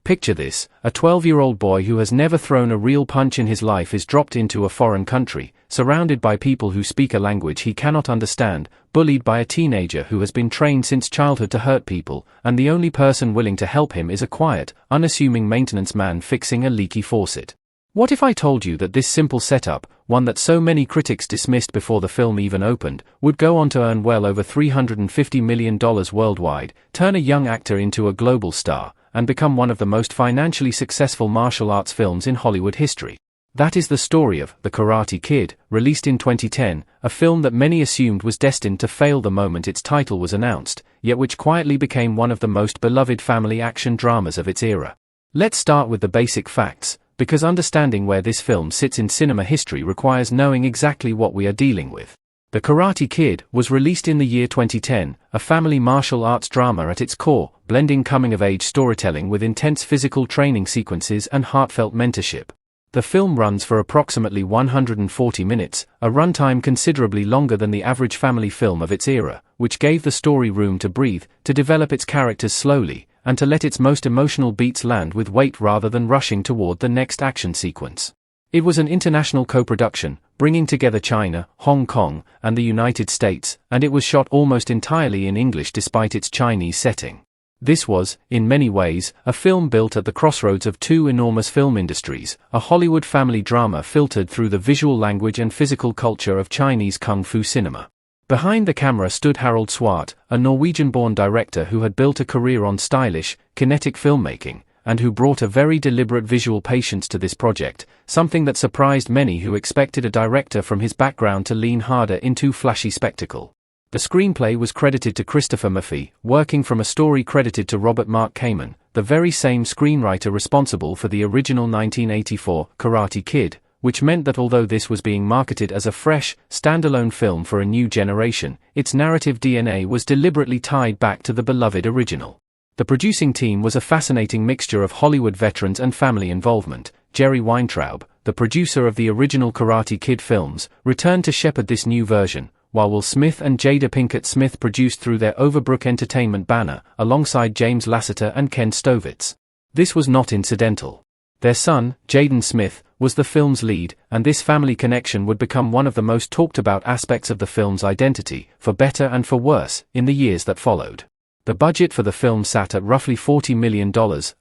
Picture this: a 12-year-old boy who has never thrown a real punch in his life is dropped into a foreign country, surrounded by people who speak a language he cannot understand, bullied by a teenager who has been trained since childhood to hurt people, and the only person willing to help him is a quiet, unassuming maintenance man fixing a leaky faucet. What if I told you that this simple setup, one that so many critics dismissed before the film even opened, would go on to earn well over $350 million worldwide, turn a young actor into a global star, and become one of the most financially successful martial arts films in Hollywood history? That is the story of The Karate Kid, released in 2010, a film that many assumed was destined to fail the moment its title was announced, yet which quietly became one of the most beloved family action dramas of its era. Let's start with the basic facts, because understanding where this film sits in cinema history requires knowing exactly what we are dealing with. The Karate Kid was released in the year 2010, a family martial arts drama at its core, blending coming-of-age storytelling with intense physical training sequences and heartfelt mentorship. The film runs for approximately 140 minutes, a runtime considerably longer than the average family film of its era, which gave the story room to breathe, to develop its characters slowly, and to let its most emotional beats land with weight rather than rushing toward the next action sequence. It was an international co-production, bringing together China, Hong Kong, and the United States, and it was shot almost entirely in English despite its Chinese setting. This was, in many ways, a film built at the crossroads of two enormous film industries, a Hollywood family drama filtered through the visual language and physical culture of Chinese kung fu cinema. Behind the camera stood Harold Swart, a Norwegian-born director who had built a career on stylish, kinetic filmmaking, and who brought a very deliberate visual patience to this project, something that surprised many who expected a director from his background to lean harder into flashy spectacle. The screenplay was credited to Christopher Murphy, working from a story credited to Robert Mark Kamen, the very same screenwriter responsible for the original 1984 Karate Kid, which meant that although this was being marketed as a fresh, standalone film for a new generation, its narrative DNA was deliberately tied back to the beloved original. The producing team was a fascinating mixture of Hollywood veterans and family involvement. Jerry Weintraub, the producer of the original Karate Kid films, returned to shepherd this new version, while Will Smith and Jada Pinkett Smith produced through their Overbrook Entertainment banner, alongside James Lasseter and Ken Stovitz. This was not incidental. Their son, Jaden Smith, was the film's lead, and this family connection would become one of the most talked about aspects of the film's identity, for better and for worse, in the years that followed. The budget for the film sat at roughly $40 million,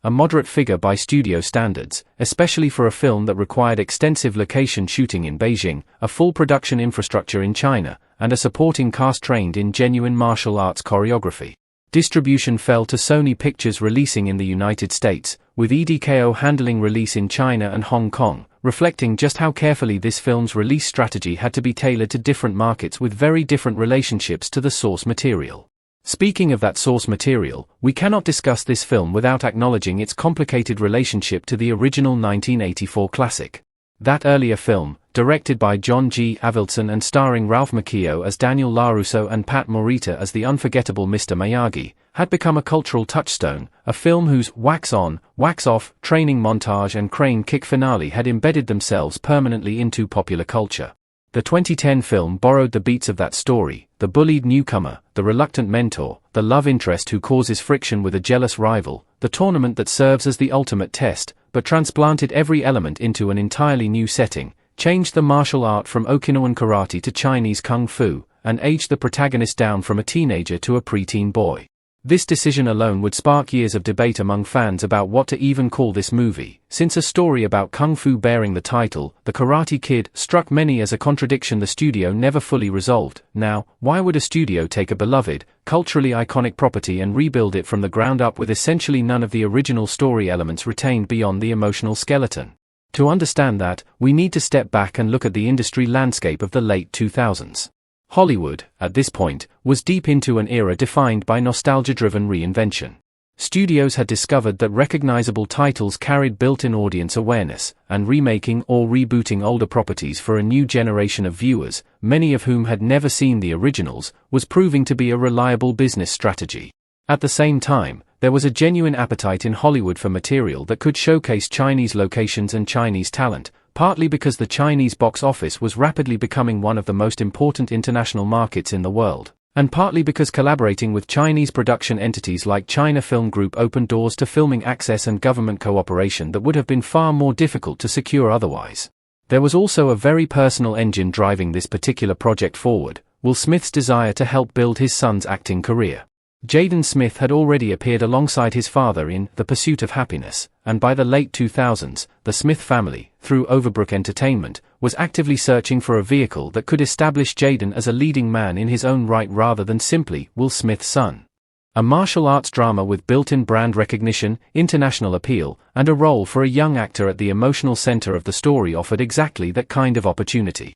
a moderate figure by studio standards, especially for a film that required extensive location shooting in Beijing, a full production infrastructure in China, and a supporting cast trained in genuine martial arts choreography. Distribution fell to Sony Pictures, releasing in the United States, with EDKO handling release in China and Hong Kong, reflecting just how carefully this film's release strategy had to be tailored to different markets with very different relationships to the source material. Speaking of that source material, we cannot discuss this film without acknowledging its complicated relationship to the original 1984 classic. That earlier film, directed by John G. Avildsen and starring Ralph Macchio as Daniel LaRusso and Pat Morita as the unforgettable Mr. Miyagi, had become a cultural touchstone, a film whose wax-on, wax-off training montage and crane kick finale had embedded themselves permanently into popular culture. The 2010 film borrowed the beats of that story: the bullied newcomer, the reluctant mentor, the love interest who causes friction with a jealous rival, the tournament that serves as the ultimate test, but transplanted every element into an entirely new setting, changed the martial art from Okinawan karate to Chinese kung fu, and aged the protagonist down from a teenager to a preteen boy. This decision alone would spark years of debate among fans about what to even call this movie, since a story about kung fu bearing the title, The Karate Kid, struck many as a contradiction the studio never fully resolved. Now, why would a studio take a beloved, culturally iconic property and rebuild it from the ground up with essentially none of the original story elements retained beyond the emotional skeleton? To understand that, we need to step back and look at the industry landscape of the late 2000s. Hollywood, at this point, was deep into an era defined by nostalgia-driven reinvention. Studios had discovered that recognizable titles carried built-in audience awareness, and remaking or rebooting older properties for a new generation of viewers, many of whom had never seen the originals, was proving to be a reliable business strategy. At the same time, there was a genuine appetite in Hollywood for material that could showcase Chinese locations and Chinese talent, partly because the Chinese box office was rapidly becoming one of the most important international markets in the world. And partly because collaborating with Chinese production entities like China Film Group opened doors to filming access and government cooperation that would have been far more difficult to secure otherwise. There was also a very personal engine driving this particular project forward: Will Smith's desire to help build his son's acting career. Jaden Smith had already appeared alongside his father in The Pursuit of Happiness, and by the late 2000s, the Smith family, through Overbrook Entertainment, was actively searching for a vehicle that could establish Jaden as a leading man in his own right rather than simply Will Smith's son. A martial arts drama with built-in brand recognition, international appeal, and a role for a young actor at the emotional center of the story offered exactly that kind of opportunity.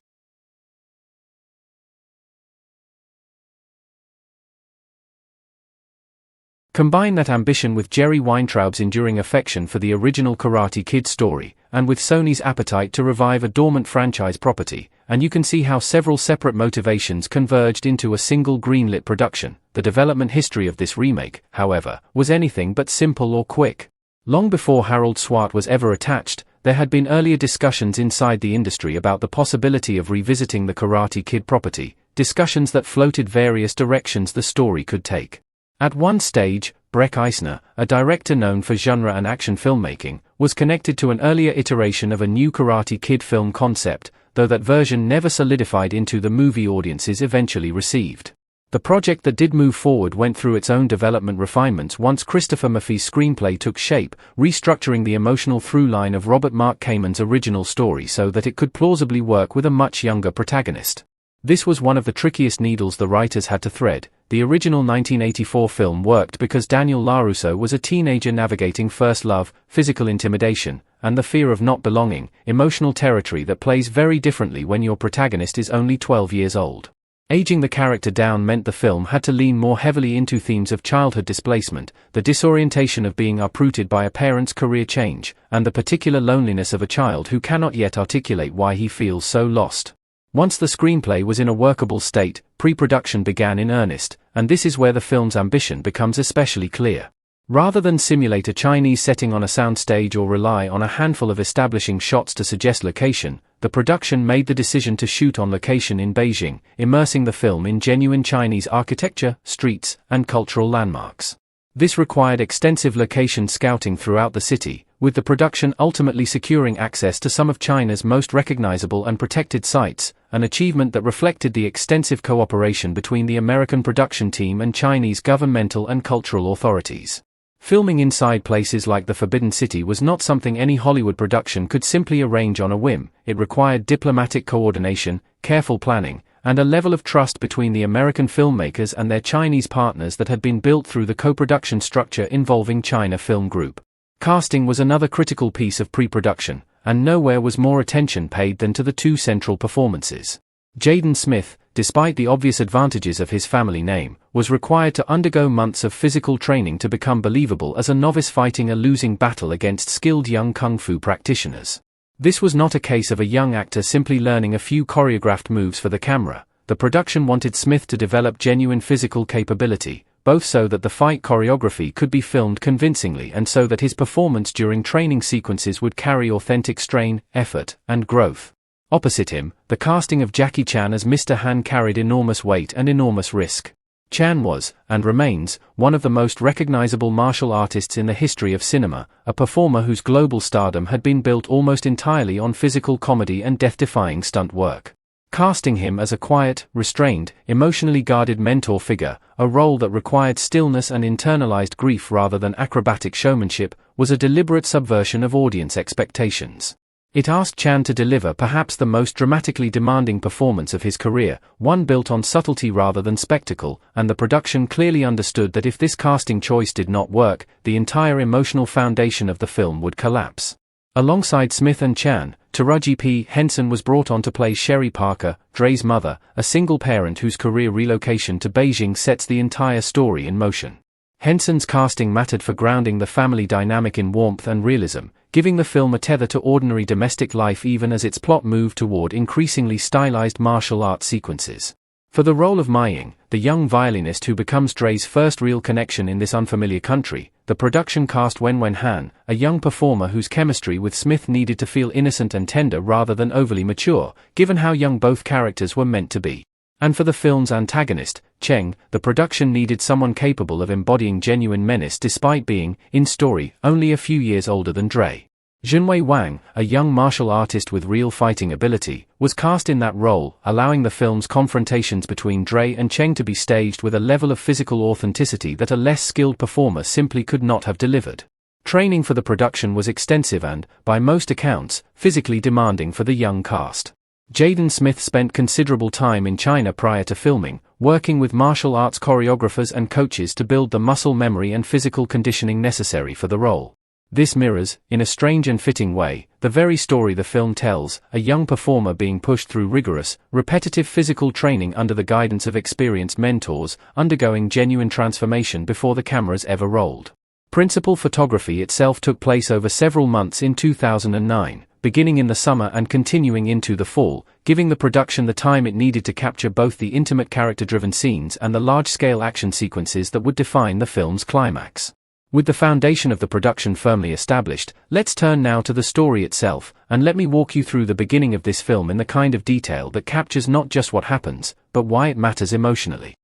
Combine that ambition with Jerry Weintraub's enduring affection for the original Karate Kid story, and with Sony's appetite to revive a dormant franchise property, and you can see how several separate motivations converged into a single greenlit production. The development history of this remake, however, was anything but simple or quick. Long before Harold Swart was ever attached, there had been earlier discussions inside the industry about the possibility of revisiting the Karate Kid property, discussions that floated various directions the story could take. At one stage, Breck Eisner, a director known for genre and action filmmaking, was connected to an earlier iteration of a new Karate Kid film concept, though that version never solidified into the movie audiences eventually received. The project that did move forward went through its own development refinements once Christopher Murphy's screenplay took shape, restructuring the emotional through line of Robert Mark Kamen's original story so that it could plausibly work with a much younger protagonist. This was one of the trickiest needles the writers had to thread. The original 1984 film worked because Daniel LaRusso was a teenager navigating first love, physical intimidation, and the fear of not belonging, emotional territory that plays very differently when your protagonist is only 12 years old. Aging the character down meant the film had to lean more heavily into themes of childhood displacement, the disorientation of being uprooted by a parent's career change, and the particular loneliness of a child who cannot yet articulate why he feels so lost. Once the screenplay was in a workable state, pre-production began in earnest, and this is where the film's ambition becomes especially clear. Rather than simulate a Chinese setting on a soundstage or rely on a handful of establishing shots to suggest location, the production made the decision to shoot on location in Beijing, immersing the film in genuine Chinese architecture, streets, and cultural landmarks. This required extensive location scouting throughout the city, with the production ultimately securing access to some of China's most recognizable and protected sites, an achievement that reflected the extensive cooperation between the American production team and Chinese governmental and cultural authorities. Filming inside places like the Forbidden City was not something any Hollywood production could simply arrange on a whim. It required diplomatic coordination, careful planning, and a level of trust between the American filmmakers and their Chinese partners that had been built through the co-production structure involving China Film Group. Casting was another critical piece of pre-production, and nowhere was more attention paid than to the two central performances. Jaden Smith, despite the obvious advantages of his family name, was required to undergo months of physical training to become believable as a novice fighting a losing battle against skilled young kung fu practitioners. This was not a case of a young actor simply learning a few choreographed moves for the camera. The production wanted Smith to develop genuine physical capability, both so that the fight choreography could be filmed convincingly and so that his performance during training sequences would carry authentic strain, effort, and growth. Opposite him, the casting of Jackie Chan as Mr. Han carried enormous weight and enormous risk. Chan was, and remains, one of the most recognizable martial artists in the history of cinema, a performer whose global stardom had been built almost entirely on physical comedy and death-defying stunt work. Casting him as a quiet, restrained, emotionally guarded mentor figure, a role that required stillness and internalized grief rather than acrobatic showmanship, was a deliberate subversion of audience expectations. It asked Chan to deliver perhaps the most dramatically demanding performance of his career, one built on subtlety rather than spectacle, and the production clearly understood that if this casting choice did not work, the entire emotional foundation of the film would collapse. Alongside Smith and Chan, Taraji P. Henson was brought on to play Sherry Parker, Dre's mother, a single parent whose career relocation to Beijing sets the entire story in motion. Henson's casting mattered for grounding the family dynamic in warmth and realism, giving the film a tether to ordinary domestic life even as its plot moved toward increasingly stylized martial arts sequences. For the role of Maying, the young violinist who becomes Dre's first real connection in this unfamiliar country, the production cast Wenwen Han, a young performer whose chemistry with Smith needed to feel innocent and tender rather than overly mature, given how young both characters were meant to be. And for the film's antagonist, Cheng, the production needed someone capable of embodying genuine menace despite being, in story, only a few years older than Dre. Junwei Wang, a young martial artist with real fighting ability, was cast in that role, allowing the film's confrontations between Dre and Cheng to be staged with a level of physical authenticity that a less skilled performer simply could not have delivered. Training for the production was extensive and, by most accounts, physically demanding for the young cast. Jaden Smith spent considerable time in China prior to filming, working with martial arts choreographers and coaches to build the muscle memory and physical conditioning necessary for the role. This mirrors, in a strange and fitting way, the very story the film tells, a young performer being pushed through rigorous, repetitive physical training under the guidance of experienced mentors, undergoing genuine transformation before the cameras ever rolled. Principal photography itself took place over several months in 2009, beginning in the summer and continuing into the fall, giving the production the time it needed to capture both the intimate character-driven scenes and the large-scale action sequences that would define the film's climax. With the foundation of the production firmly established, let's turn now to the story itself, and let me walk you through the beginning of this film in the kind of detail that captures not just what happens, but why it matters emotionally.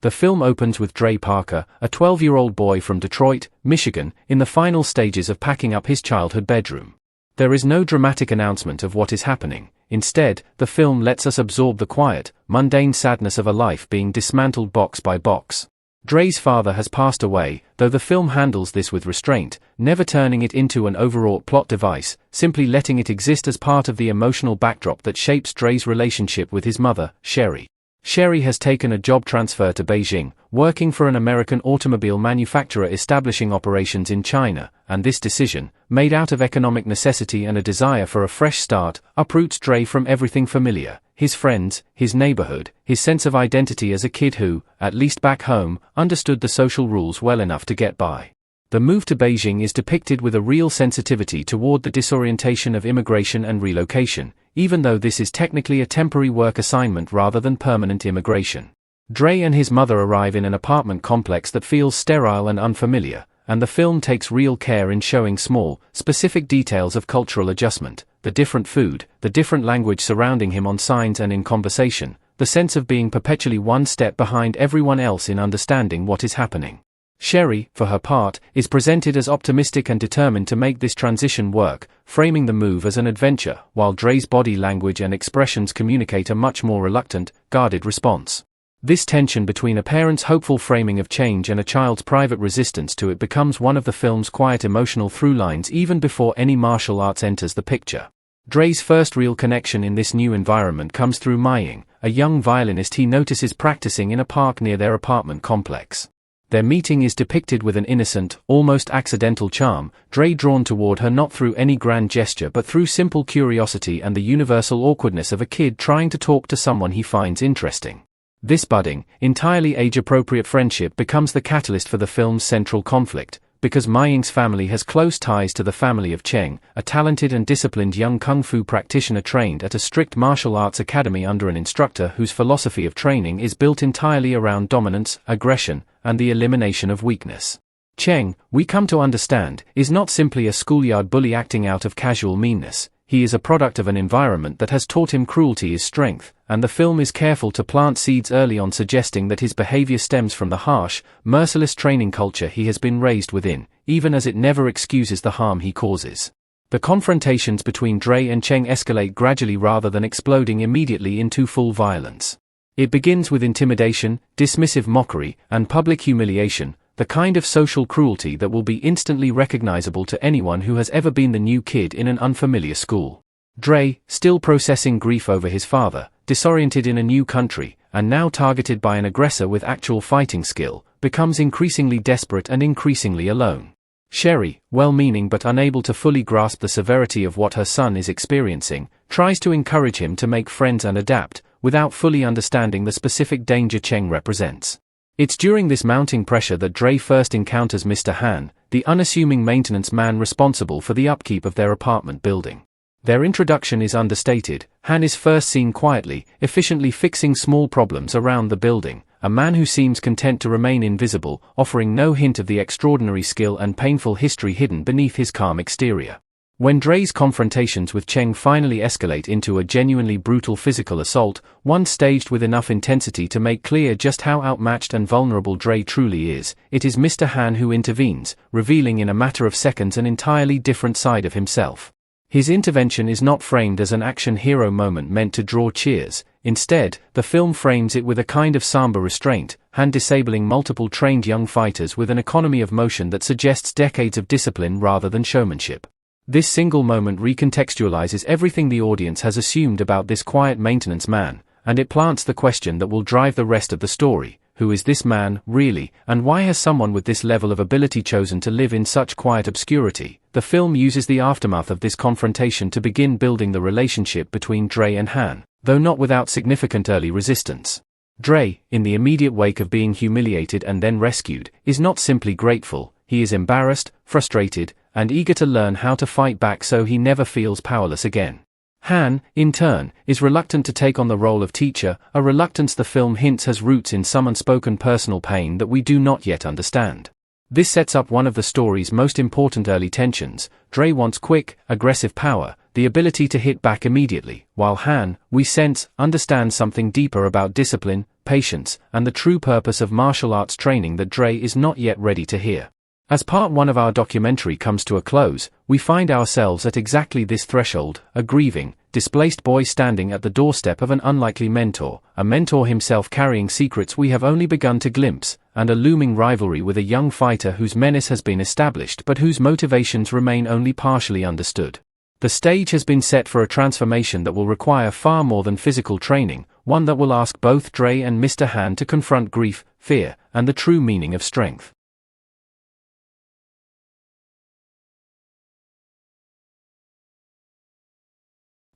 The film opens with Dre Parker, a 12-year-old boy from Detroit, Michigan, in the final stages of packing up his childhood bedroom. There is no dramatic announcement of what is happening. Instead, the film lets us absorb the quiet, mundane sadness of a life being dismantled box by box. Dre's father has passed away, though the film handles this with restraint, never turning it into an overwrought plot device, simply letting it exist as part of the emotional backdrop that shapes Dre's relationship with his mother, Sherry. Sherry has taken a job transfer to Beijing, working for an American automobile manufacturer establishing operations in China, and this decision, made out of economic necessity and a desire for a fresh start, uproots Dre from everything familiar, his friends, his neighborhood, his sense of identity as a kid who, at least back home, understood the social rules well enough to get by. The move to Beijing is depicted with a real sensitivity toward the disorientation of immigration and relocation, even though this is technically a temporary work assignment rather than permanent immigration. Dre and his mother arrive in an apartment complex that feels sterile and unfamiliar, and the film takes real care in showing small, specific details of cultural adjustment, the different food, the different language surrounding him on signs and in conversation, the sense of being perpetually one step behind everyone else in understanding what is happening. Sherry, for her part, is presented as optimistic and determined to make this transition work, framing the move as an adventure, while Dre's body language and expressions communicate a much more reluctant, guarded response. This tension between a parent's hopeful framing of change and a child's private resistance to it becomes one of the film's quiet emotional through-lines even before any martial arts enters the picture. Dre's first real connection in this new environment comes through Maiying, a young violinist he notices practicing in a park near their apartment complex. Their meeting is depicted with an innocent, almost accidental charm, Dre drawn toward her not through any grand gesture but through simple curiosity and the universal awkwardness of a kid trying to talk to someone he finds interesting. This budding, entirely age-appropriate friendship becomes the catalyst for the film's central conflict, because Maiying's family has close ties to the family of Cheng, a talented and disciplined young kung fu practitioner trained at a strict martial arts academy under an instructor whose philosophy of training is built entirely around dominance, aggression, and the elimination of weakness. Cheng, we come to understand, is not simply a schoolyard bully acting out of casual meanness. He is a product of an environment that has taught him cruelty is strength, and the film is careful to plant seeds early on suggesting that his behavior stems from the harsh, merciless training culture he has been raised within, even as it never excuses the harm he causes. The confrontations between Dre and Cheng escalate gradually rather than exploding immediately into full violence. It begins with intimidation, dismissive mockery, and public humiliation, the kind of social cruelty that will be instantly recognizable to anyone who has ever been the new kid in an unfamiliar school. Dre, still processing grief over his father, disoriented in a new country, and now targeted by an aggressor with actual fighting skill, becomes increasingly desperate and increasingly alone. Sherry, well-meaning but unable to fully grasp the severity of what her son is experiencing, tries to encourage him to make friends and adapt, without fully understanding the specific danger Cheng represents. It's during this mounting pressure that Dre first encounters Mr. Han, the unassuming maintenance man responsible for the upkeep of their apartment building. Their introduction is understated, Han is first seen quietly, efficiently fixing small problems around the building, a man who seems content to remain invisible, offering no hint of the extraordinary skill and painful history hidden beneath his calm exterior. When Dre's confrontations with Cheng finally escalate into a genuinely brutal physical assault, one staged with enough intensity to make clear just how outmatched and vulnerable Dre truly is, it is Mr. Han who intervenes, revealing in a matter of seconds an entirely different side of himself. His intervention is not framed as an action hero moment meant to draw cheers. Instead, the film frames it with a kind of somber restraint, Han disabling multiple trained young fighters with an economy of motion that suggests decades of discipline rather than showmanship. This single moment recontextualizes everything the audience has assumed about this quiet maintenance man, and it plants the question that will drive the rest of the story: who is this man, really, and why has someone with this level of ability chosen to live in such quiet obscurity? The film uses the aftermath of this confrontation to begin building the relationship between Dre and Han, though not without significant early resistance. Dre, in the immediate wake of being humiliated and then rescued, is not simply grateful, he is embarrassed, frustrated, and eager to learn how to fight back so he never feels powerless again. Han, in turn, is reluctant to take on the role of teacher, a reluctance the film hints has roots in some unspoken personal pain that we do not yet understand. This sets up one of the story's most important early tensions. Dre wants quick, aggressive power, the ability to hit back immediately, while Han, we sense, understands something deeper about discipline, patience, and the true purpose of martial arts training that Dre is not yet ready to hear. As part one of our documentary comes to a close, we find ourselves at exactly this threshold, a grieving, displaced boy standing at the doorstep of an unlikely mentor, a mentor himself carrying secrets we have only begun to glimpse, and a looming rivalry with a young fighter whose menace has been established but whose motivations remain only partially understood. The stage has been set for a transformation that will require far more than physical training, one that will ask both Dre and Mr. Han to confront grief, fear, and the true meaning of strength.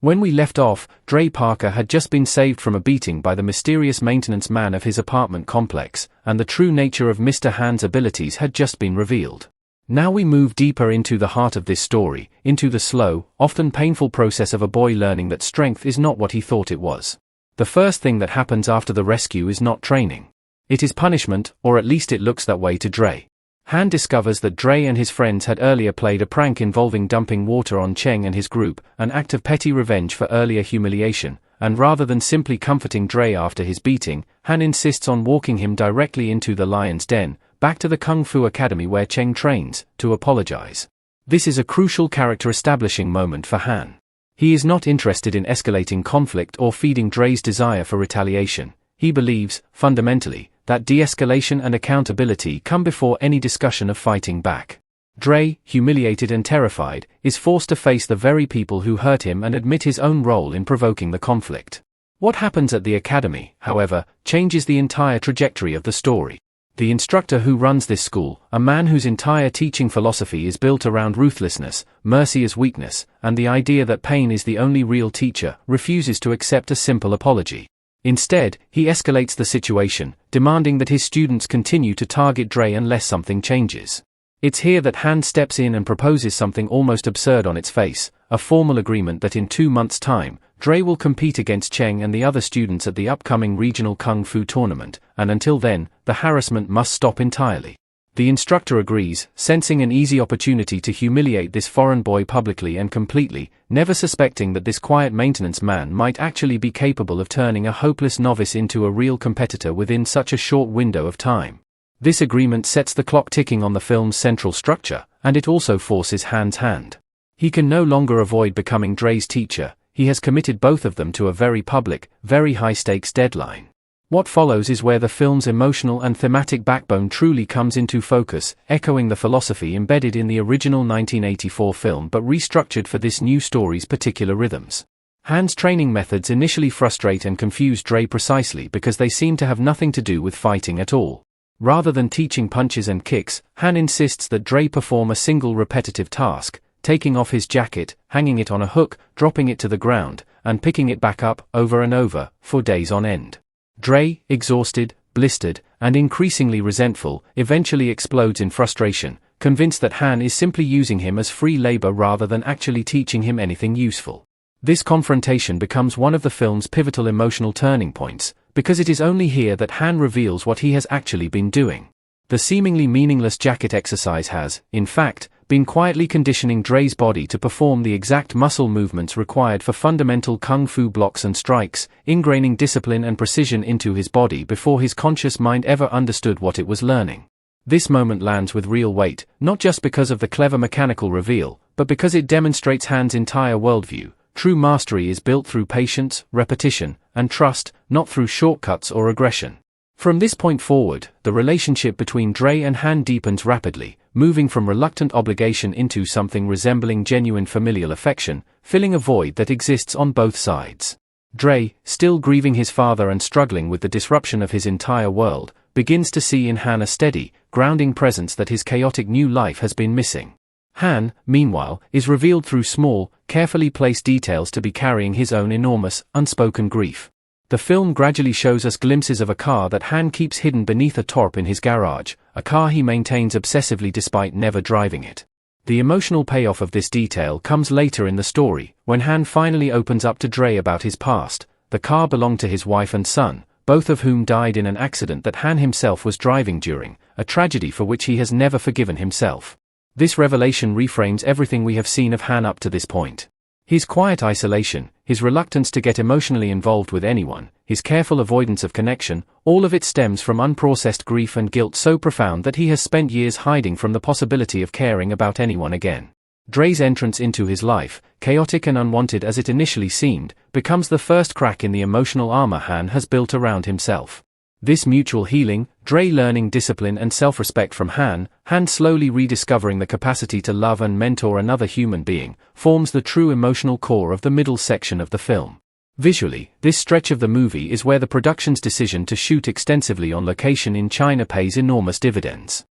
When we left off, Dre Parker had just been saved from a beating by the mysterious maintenance man of his apartment complex, and the true nature of Mr. Han's abilities had just been revealed. Now we move deeper into the heart of this story, into the slow, often painful process of a boy learning that strength is not what he thought it was. The first thing that happens after the rescue is not training. It is punishment, or at least it looks that way to Dre. Han discovers that Dre and his friends had earlier played a prank involving dumping water on Cheng and his group, an act of petty revenge for earlier humiliation, and rather than simply comforting Dre after his beating, Han insists on walking him directly into the lion's den, back to the Kung Fu Academy where Cheng trains, to apologize. This is a crucial character-establishing moment for Han. He is not interested in escalating conflict or feeding Dre's desire for retaliation. He believes, fundamentally, that de-escalation and accountability come before any discussion of fighting back. Dre, humiliated and terrified, is forced to face the very people who hurt him and admit his own role in provoking the conflict. What happens at the academy, however, changes the entire trajectory of the story. The instructor who runs this school, a man whose entire teaching philosophy is built around ruthlessness, mercy as weakness, and the idea that pain is the only real teacher, refuses to accept a simple apology. Instead, he escalates the situation, demanding that his students continue to target Dre unless something changes. It's here that Han steps in and proposes something almost absurd on its face, a formal agreement that in 2 months' time, Dre will compete against Cheng and the other students at the upcoming regional Kung Fu tournament, and until then, the harassment must stop entirely. The instructor agrees, sensing an easy opportunity to humiliate this foreign boy publicly and completely, never suspecting that this quiet maintenance man might actually be capable of turning a hopeless novice into a real competitor within such a short window of time. This agreement sets the clock ticking on the film's central structure, and it also forces Han's hand. He can no longer avoid becoming Dre's teacher. He has committed both of them to a very public, very high-stakes deadline. What follows is where the film's emotional and thematic backbone truly comes into focus, echoing the philosophy embedded in the original 1984 film but restructured for this new story's particular rhythms. Han's training methods initially frustrate and confuse Dre precisely because they seem to have nothing to do with fighting at all. Rather than teaching punches and kicks, Han insists that Dre perform a single repetitive task, taking off his jacket, hanging it on a hook, dropping it to the ground, and picking it back up, over and over, for days on end. Dre, exhausted, blistered, and increasingly resentful, eventually explodes in frustration, convinced that Han is simply using him as free labor rather than actually teaching him anything useful. This confrontation becomes one of the film's pivotal emotional turning points, because it is only here that Han reveals what he has actually been doing. The seemingly meaningless jacket exercise has, in fact, been quietly conditioning Dre's body to perform the exact muscle movements required for fundamental kung fu blocks and strikes, ingraining discipline and precision into his body before his conscious mind ever understood what it was learning. This moment lands with real weight, not just because of the clever mechanical reveal, but because it demonstrates Han's entire worldview. True mastery is built through patience, repetition, and trust, not through shortcuts or aggression. From this point forward, the relationship between Dre and Han deepens rapidly, moving from reluctant obligation into something resembling genuine familial affection, filling a void that exists on both sides. Dre, still grieving his father and struggling with the disruption of his entire world, begins to see in Han a steady, grounding presence that his chaotic new life has been missing. Han, meanwhile, is revealed through small, carefully placed details to be carrying his own enormous, unspoken grief. The film gradually shows us glimpses of a car that Han keeps hidden beneath a tarp in his garage, a car he maintains obsessively despite never driving it. The emotional payoff of this detail comes later in the story, when Han finally opens up to Dre about his past. The car belonged to his wife and son, both of whom died in an accident that Han himself was driving during, a tragedy for which he has never forgiven himself. This revelation reframes everything we have seen of Han up to this point. His quiet isolation, his reluctance to get emotionally involved with anyone, his careful avoidance of connection, all of it stems from unprocessed grief and guilt so profound that he has spent years hiding from the possibility of caring about anyone again. Dre's entrance into his life, chaotic and unwanted as it initially seemed, becomes the first crack in the emotional armor Han has built around himself. This mutual healing, Dre learning discipline and self-respect from Han slowly rediscovering the capacity to love and mentor another human being, forms the true emotional core of the middle section of the film. Visually, this stretch of the movie is where the production's decision to shoot extensively on location in China pays enormous dividends.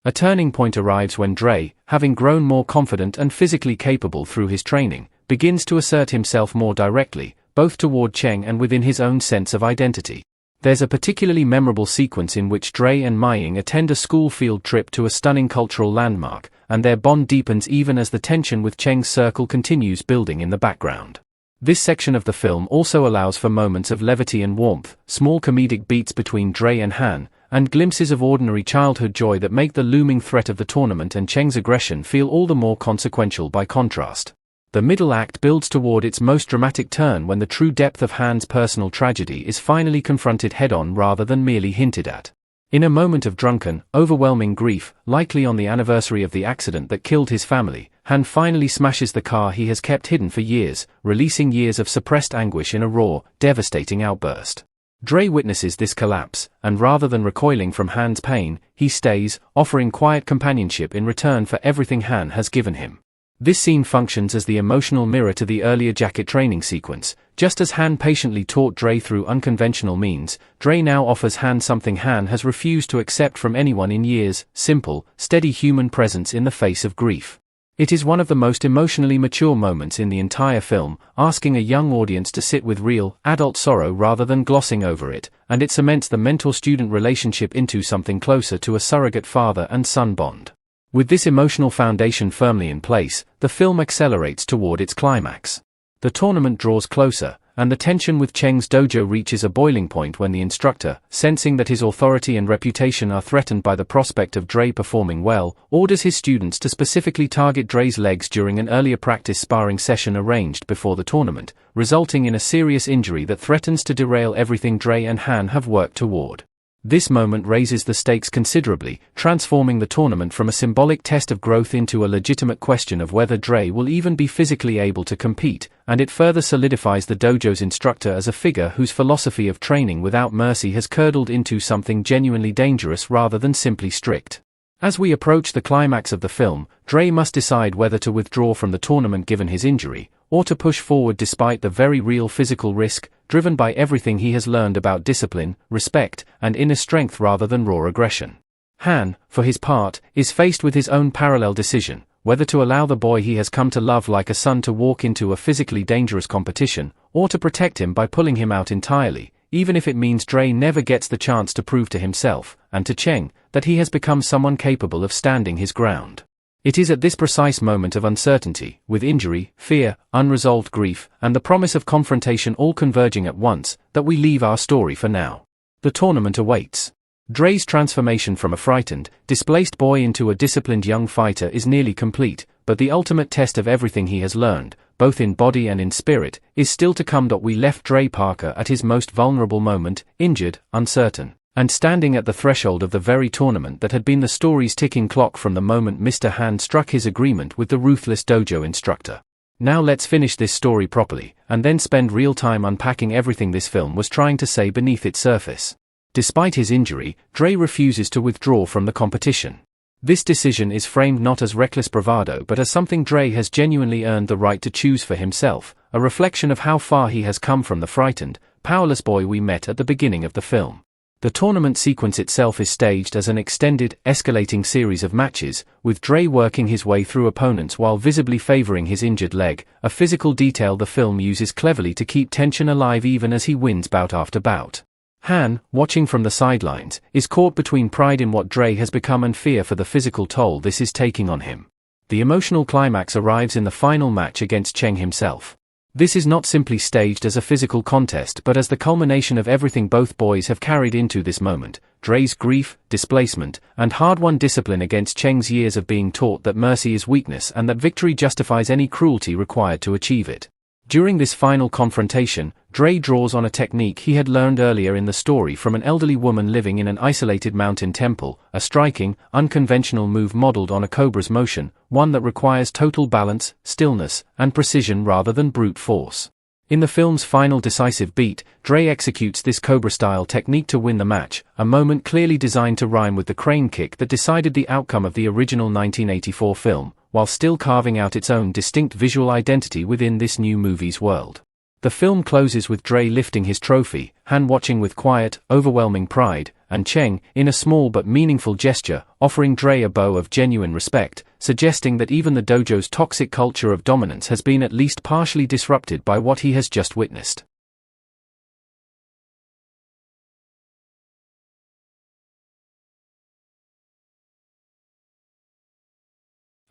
A turning point arrives when Dre, having grown more confident and physically capable through his training, begins to assert himself more directly, both toward Cheng and within his own sense of identity. There's a particularly memorable sequence in which Dre and Meiying attend a school field trip to a stunning cultural landmark, and their bond deepens even as the tension with Cheng's circle continues building in the background. This section of the film also allows for moments of levity and warmth, small comedic beats between Dre and Han, and glimpses of ordinary childhood joy that make the looming threat of the tournament and Cheng's aggression feel all the more consequential by contrast. The middle act builds toward its most dramatic turn when the true depth of Han's personal tragedy is finally confronted head-on rather than merely hinted at. In a moment of drunken, overwhelming grief, likely on the anniversary of the accident that killed his family, Han finally smashes the car he has kept hidden for years, releasing years of suppressed anguish in a raw, devastating outburst. Dre witnesses this collapse, and rather than recoiling from Han's pain, he stays, offering quiet companionship in return for everything Han has given him. This scene functions as the emotional mirror to the earlier jacket training sequence. Just as Han patiently taught Dre through unconventional means, Dre now offers Han something Han has refused to accept from anyone in years: simple, steady human presence in the face of grief. It is one of the most emotionally mature moments in the entire film, asking a young audience to sit with real, adult sorrow rather than glossing over it, and it cements the mentor-student relationship into something closer to a surrogate father and son bond. With this emotional foundation firmly in place, the film accelerates toward its climax. The tournament draws closer, and the tension with Cheng's dojo reaches a boiling point when the instructor, sensing that his authority and reputation are threatened by the prospect of Dre performing well, orders his students to specifically target Dre's legs during an earlier practice sparring session arranged before the tournament, resulting in a serious injury that threatens to derail everything Dre and Han have worked toward. This moment raises the stakes considerably, transforming the tournament from a symbolic test of growth into a legitimate question of whether Dre will even be physically able to compete, and it further solidifies the dojo's instructor as a figure whose philosophy of training without mercy has curdled into something genuinely dangerous rather than simply strict. As we approach the climax of the film, Dre must decide whether to withdraw from the tournament given his injury, or to push forward despite the very real physical risk, driven by everything he has learned about discipline, respect, and inner strength rather than raw aggression. Han, for his part, is faced with his own parallel decision, whether to allow the boy he has come to love like a son to walk into a physically dangerous competition, or to protect him by pulling him out entirely, even if it means Dre never gets the chance to prove to himself, and to Cheng, that he has become someone capable of standing his ground. It is at this precise moment of uncertainty, with injury, fear, unresolved grief, and the promise of confrontation all converging at once, that we leave our story for now. The tournament awaits. Dre's transformation from a frightened, displaced boy into a disciplined young fighter is nearly complete, but the ultimate test of everything he has learned, both in body and in spirit, is still to come. We left Dre Parker at his most vulnerable moment, injured, uncertain, and standing at the threshold of the very tournament that had been the story's ticking clock from the moment Mr. Han struck his agreement with the ruthless dojo instructor. Now let's finish this story properly, and then spend real time unpacking everything this film was trying to say beneath its surface. Despite his injury, Dre refuses to withdraw from the competition. This decision is framed not as reckless bravado but as something Dre has genuinely earned the right to choose for himself, a reflection of how far he has come from the frightened, powerless boy we met at the beginning of the film. The tournament sequence itself is staged as an extended, escalating series of matches, with Dre working his way through opponents while visibly favoring his injured leg, a physical detail the film uses cleverly to keep tension alive even as he wins bout after bout. Han, watching from the sidelines, is caught between pride in what Dre has become and fear for the physical toll this is taking on him. The emotional climax arrives in the final match against Cheng himself. This is not simply staged as a physical contest but as the culmination of everything both boys have carried into this moment, Dre's grief, displacement, and hard-won discipline against Cheng's years of being taught that mercy is weakness and that victory justifies any cruelty required to achieve it. During this final confrontation, Dre draws on a technique he had learned earlier in the story from an elderly woman living in an isolated mountain temple, a striking, unconventional move modeled on a cobra's motion, one that requires total balance, stillness, and precision rather than brute force. In the film's final decisive beat, Dre executes this cobra-style technique to win the match, a moment clearly designed to rhyme with the crane kick that decided the outcome of the original 1984 film, while still carving out its own distinct visual identity within this new movie's world. The film closes with Dre lifting his trophy, Han watching with quiet, overwhelming pride, and Cheng, in a small but meaningful gesture, offering Dre a bow of genuine respect, suggesting that even the dojo's toxic culture of dominance has been at least partially disrupted by what he has just witnessed.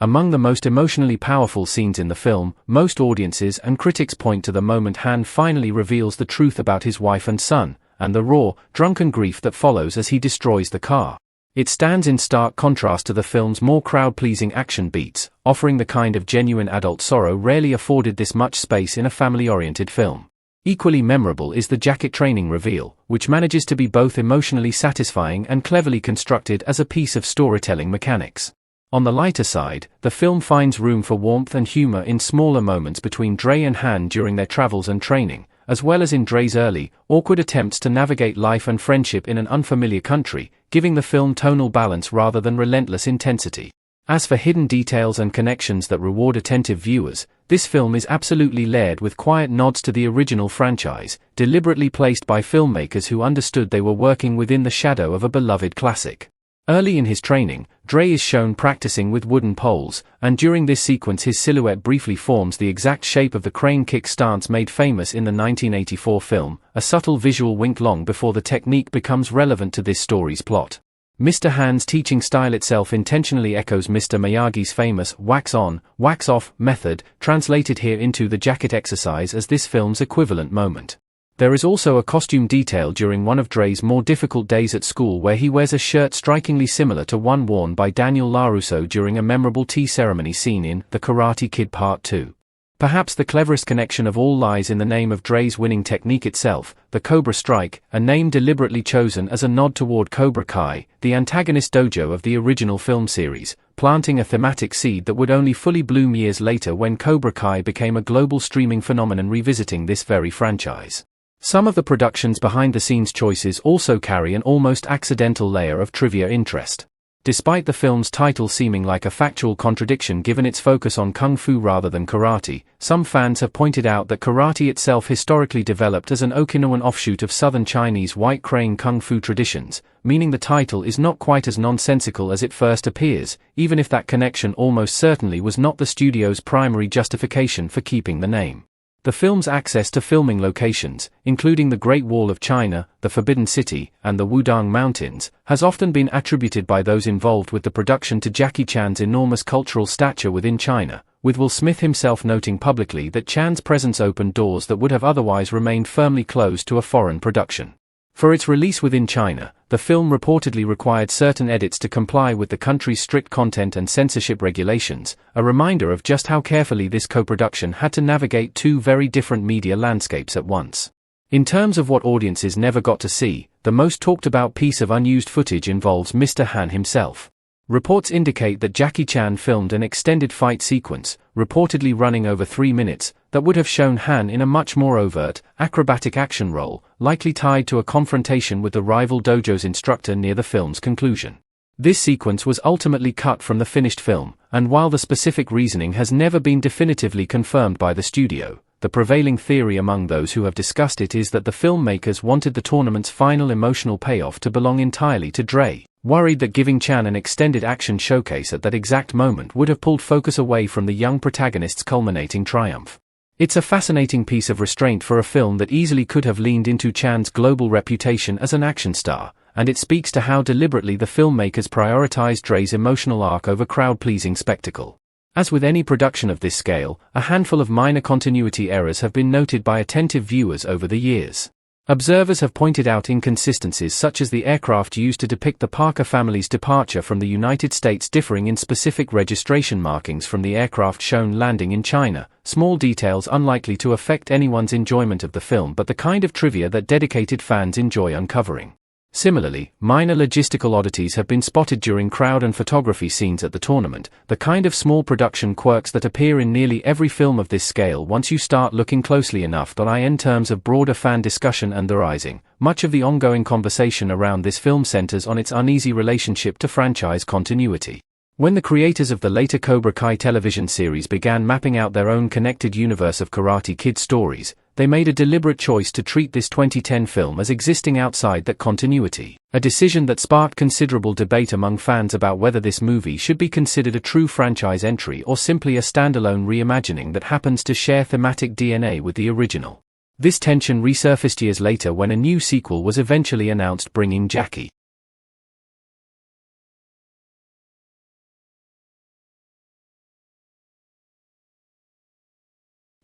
Among the most emotionally powerful scenes in the film, most audiences and critics point to the moment Han finally reveals the truth about his wife and son, and the raw, drunken grief that follows as he destroys the car. It stands in stark contrast to the film's more crowd-pleasing action beats, offering the kind of genuine adult sorrow rarely afforded this much space in a family-oriented film. Equally memorable is the jacket training reveal, which manages to be both emotionally satisfying and cleverly constructed as a piece of storytelling mechanics. On the lighter side, the film finds room for warmth and humor in smaller moments between Dre and Han during their travels and training, as well as in Dre's early, awkward attempts to navigate life and friendship in an unfamiliar country, giving the film tonal balance rather than relentless intensity. As for hidden details and connections that reward attentive viewers, this film is absolutely layered with quiet nods to the original franchise, deliberately placed by filmmakers who understood they were working within the shadow of a beloved classic. Early in his training, Dre is shown practicing with wooden poles, and during this sequence his silhouette briefly forms the exact shape of the crane kick stance made famous in the 1984 film, a subtle visual wink long before the technique becomes relevant to this story's plot. Mr. Han's teaching style itself intentionally echoes Mr. Miyagi's famous wax-on, wax-off method, translated here into the jacket exercise as this film's equivalent moment. There is also a costume detail during one of Dre's more difficult days at school where he wears a shirt strikingly similar to one worn by Daniel LaRusso during a memorable tea ceremony scene in The Karate Kid Part 2. Perhaps the cleverest connection of all lies in the name of Dre's winning technique itself, the Cobra Strike, a name deliberately chosen as a nod toward Cobra Kai, the antagonist dojo of the original film series, planting a thematic seed that would only fully bloom years later when Cobra Kai became a global streaming phenomenon revisiting this very franchise. Some of the production's behind-the-scenes choices also carry an almost accidental layer of trivia interest. Despite the film's title seeming like a factual contradiction given its focus on kung fu rather than karate, some fans have pointed out that karate itself historically developed as an Okinawan offshoot of southern Chinese white crane kung fu traditions, meaning the title is not quite as nonsensical as it first appears, even if that connection almost certainly was not the studio's primary justification for keeping the name. The film's access to filming locations, including the Great Wall of China, the Forbidden City, and the Wudang Mountains, has often been attributed by those involved with the production to Jackie Chan's enormous cultural stature within China, with Will Smith himself noting publicly that Chan's presence opened doors that would have otherwise remained firmly closed to a foreign production. For its release within China, the film reportedly required certain edits to comply with the country's strict content and censorship regulations, a reminder of just how carefully this co-production had to navigate two very different media landscapes at once. In terms of what audiences never got to see, the most talked about piece of unused footage involves Mr. Han himself. Reports indicate that Jackie Chan filmed an extended fight sequence, reportedly running over 3 minutes, that would have shown Han in a much more overt, acrobatic action role, likely tied to a confrontation with the rival dojo's instructor near the film's conclusion. This sequence was ultimately cut from the finished film, and while the specific reasoning has never been definitively confirmed by the studio, the prevailing theory among those who have discussed it is that the filmmakers wanted the tournament's final emotional payoff to belong entirely to Dre, worried that giving Chan an extended action showcase at that exact moment would have pulled focus away from the young protagonist's culminating triumph. It's a fascinating piece of restraint for a film that easily could have leaned into Chan's global reputation as an action star, and it speaks to how deliberately the filmmakers prioritized Dre's emotional arc over crowd-pleasing spectacle. As with any production of this scale, a handful of minor continuity errors have been noted by attentive viewers over the years. Observers have pointed out inconsistencies such as the aircraft used to depict the Parker family's departure from the United States differing in specific registration markings from the aircraft shown landing in China, small details unlikely to affect anyone's enjoyment of the film but the kind of trivia that dedicated fans enjoy uncovering. Similarly, minor logistical oddities have been spotted during crowd and photography scenes at the tournament, the kind of small production quirks that appear in nearly every film of this scale once you start looking closely enough. In terms of broader fan discussion and theorizing, much of the ongoing conversation around this film centers on its uneasy relationship to franchise continuity. When the creators of the later Cobra Kai television series began mapping out their own connected universe of Karate Kid stories, they made a deliberate choice to treat this 2010 film as existing outside that continuity, a decision that sparked considerable debate among fans about whether this movie should be considered a true franchise entry or simply a standalone reimagining that happens to share thematic DNA with the original. This tension resurfaced years later when a new sequel was eventually announced bringing Jackie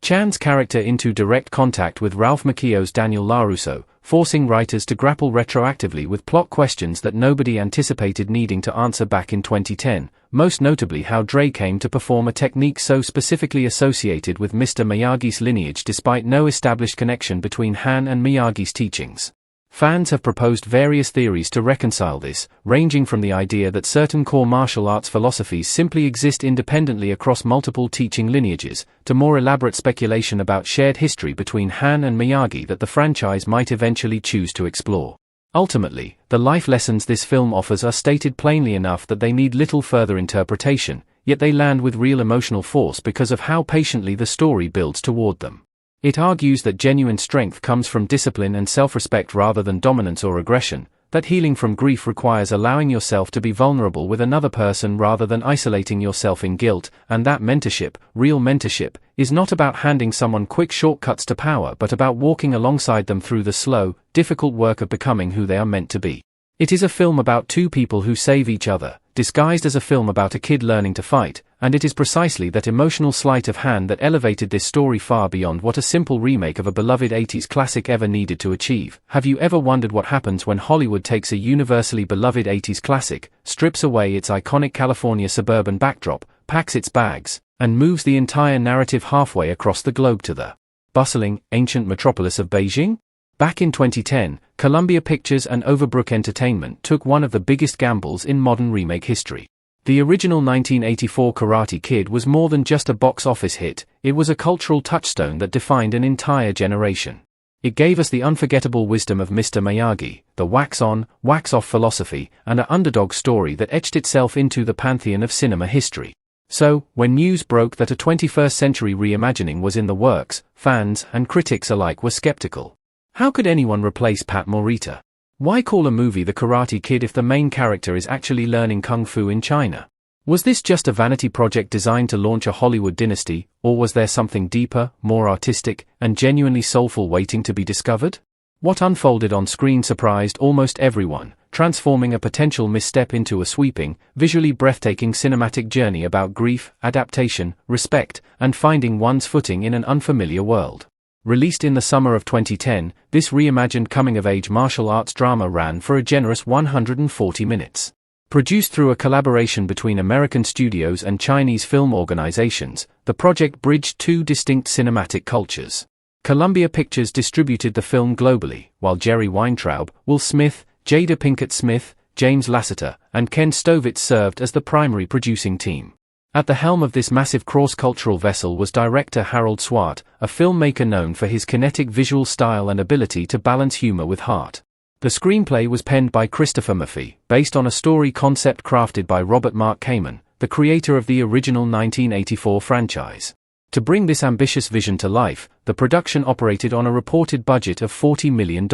Chan's character into direct contact with Ralph Macchio's Daniel LaRusso, forcing writers to grapple retroactively with plot questions that nobody anticipated needing to answer back in 2010, most notably how Dre came to perform a technique so specifically associated with Mr. Miyagi's lineage despite no established connection between Han and Miyagi's teachings. Fans have proposed various theories to reconcile this, ranging from the idea that certain core martial arts philosophies simply exist independently across multiple teaching lineages, to more elaborate speculation about shared history between Han and Miyagi that the franchise might eventually choose to explore. Ultimately, the life lessons this film offers are stated plainly enough that they need little further interpretation, yet they land with real emotional force because of how patiently the story builds toward them. It argues that genuine strength comes from discipline and self-respect rather than dominance or aggression, that healing from grief requires allowing yourself to be vulnerable with another person rather than isolating yourself in guilt, and that mentorship, real mentorship, is not about handing someone quick shortcuts to power but about walking alongside them through the slow, difficult work of becoming who they are meant to be. It is a film about two people who save each other, disguised as a film about a kid learning to fight, and it is precisely that emotional sleight of hand that elevated this story far beyond what a simple remake of a beloved 80s classic ever needed to achieve. Have you ever wondered what happens when Hollywood takes a universally beloved 80s classic, strips away its iconic California suburban backdrop, packs its bags, and moves the entire narrative halfway across the globe to the bustling, ancient metropolis of Beijing? Back in 2010, Columbia Pictures and Overbrook Entertainment took one of the biggest gambles in modern remake history. The original 1984 Karate Kid was more than just a box office hit, it was a cultural touchstone that defined an entire generation. It gave us the unforgettable wisdom of Mr. Miyagi, the wax-on, wax-off philosophy, and an underdog story that etched itself into the pantheon of cinema history. So, when news broke that a 21st century reimagining was in the works, fans and critics alike were skeptical. How could anyone replace Pat Morita? Why call a movie The Karate Kid if the main character is actually learning kung fu in China? Was this just a vanity project designed to launch a Hollywood dynasty, or was there something deeper, more artistic, and genuinely soulful waiting to be discovered? What unfolded on screen surprised almost everyone, transforming a potential misstep into a sweeping, visually breathtaking cinematic journey about grief, adaptation, respect, and finding one's footing in an unfamiliar world. Released in the summer of 2010, this reimagined coming-of-age martial arts drama ran for a generous 140 minutes. Produced through a collaboration between American studios and Chinese film organizations, the project bridged two distinct cinematic cultures. Columbia Pictures distributed the film globally, while Jerry Weintraub, Will Smith, Jada Pinkett Smith, James Lasseter, and Ken Stovitz served as the primary producing team. At the helm of this massive cross-cultural vessel was director Harold Swart, a filmmaker known for his kinetic visual style and ability to balance humor with heart. The screenplay was penned by Christopher Murphy, based on a story concept crafted by Robert Mark Kamen, the creator of the original 1984 franchise. To bring this ambitious vision to life, the production operated on a reported budget of $40 million.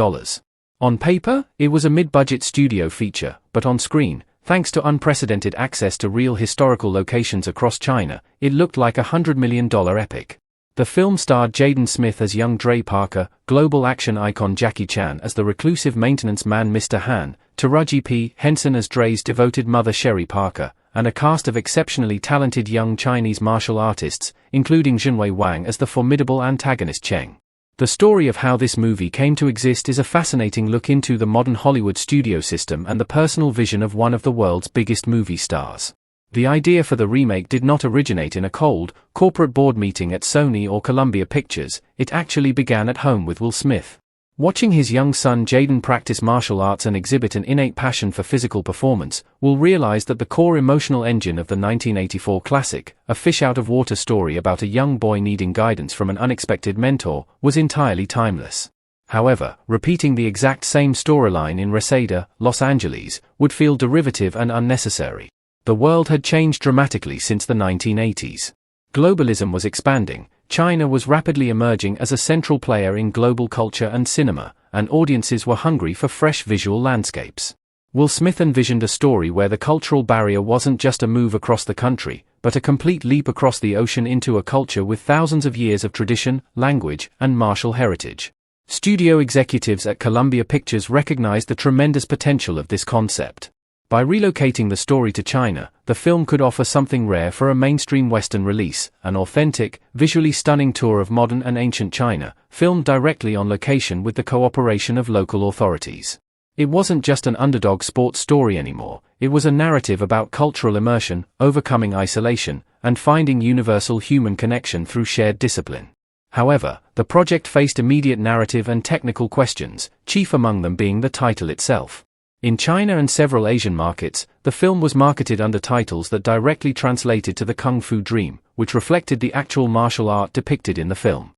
On paper, it was a mid-budget studio feature, but on screen, thanks to unprecedented access to real historical locations across China, it looked like a $100 million epic. The film starred Jaden Smith as young Dre Parker, global action icon Jackie Chan as the reclusive maintenance man Mr. Han, Taraji P. Henson as Dre's devoted mother Sherry Parker, and a cast of exceptionally talented young Chinese martial artists, including Zhenwei Wang as the formidable antagonist Cheng. The story of how this movie came to exist is a fascinating look into the modern Hollywood studio system and the personal vision of one of the world's biggest movie stars. The idea for the remake did not originate in a cold, corporate board meeting at Sony or Columbia Pictures, it actually began at home with Will Smith. Watching his young son Jaden practice martial arts and exhibit an innate passion for physical performance, Will realized that the core emotional engine of the 1984 classic, a fish-out-of-water story about a young boy needing guidance from an unexpected mentor, was entirely timeless. However, repeating the exact same storyline in Reseda, Los Angeles, would feel derivative and unnecessary. The world had changed dramatically since the 1980s. Globalism was expanding, China was rapidly emerging as a central player in global culture and cinema, and audiences were hungry for fresh visual landscapes. Will Smith envisioned a story where the cultural barrier wasn't just a move across the country, but a complete leap across the ocean into a culture with thousands of years of tradition, language, and martial heritage. Studio executives at Columbia Pictures recognized the tremendous potential of this concept. By relocating the story to China, the film could offer something rare for a mainstream Western release, an authentic, visually stunning tour of modern and ancient China, filmed directly on location with the cooperation of local authorities. It wasn't just an underdog sports story anymore, it was a narrative about cultural immersion, overcoming isolation, and finding universal human connection through shared discipline. However, the project faced immediate narrative and technical questions, chief among them being the title itself. In China and several Asian markets, the film was marketed under titles that directly translated to the Kung Fu Dream, which reflected the actual martial art depicted in the film.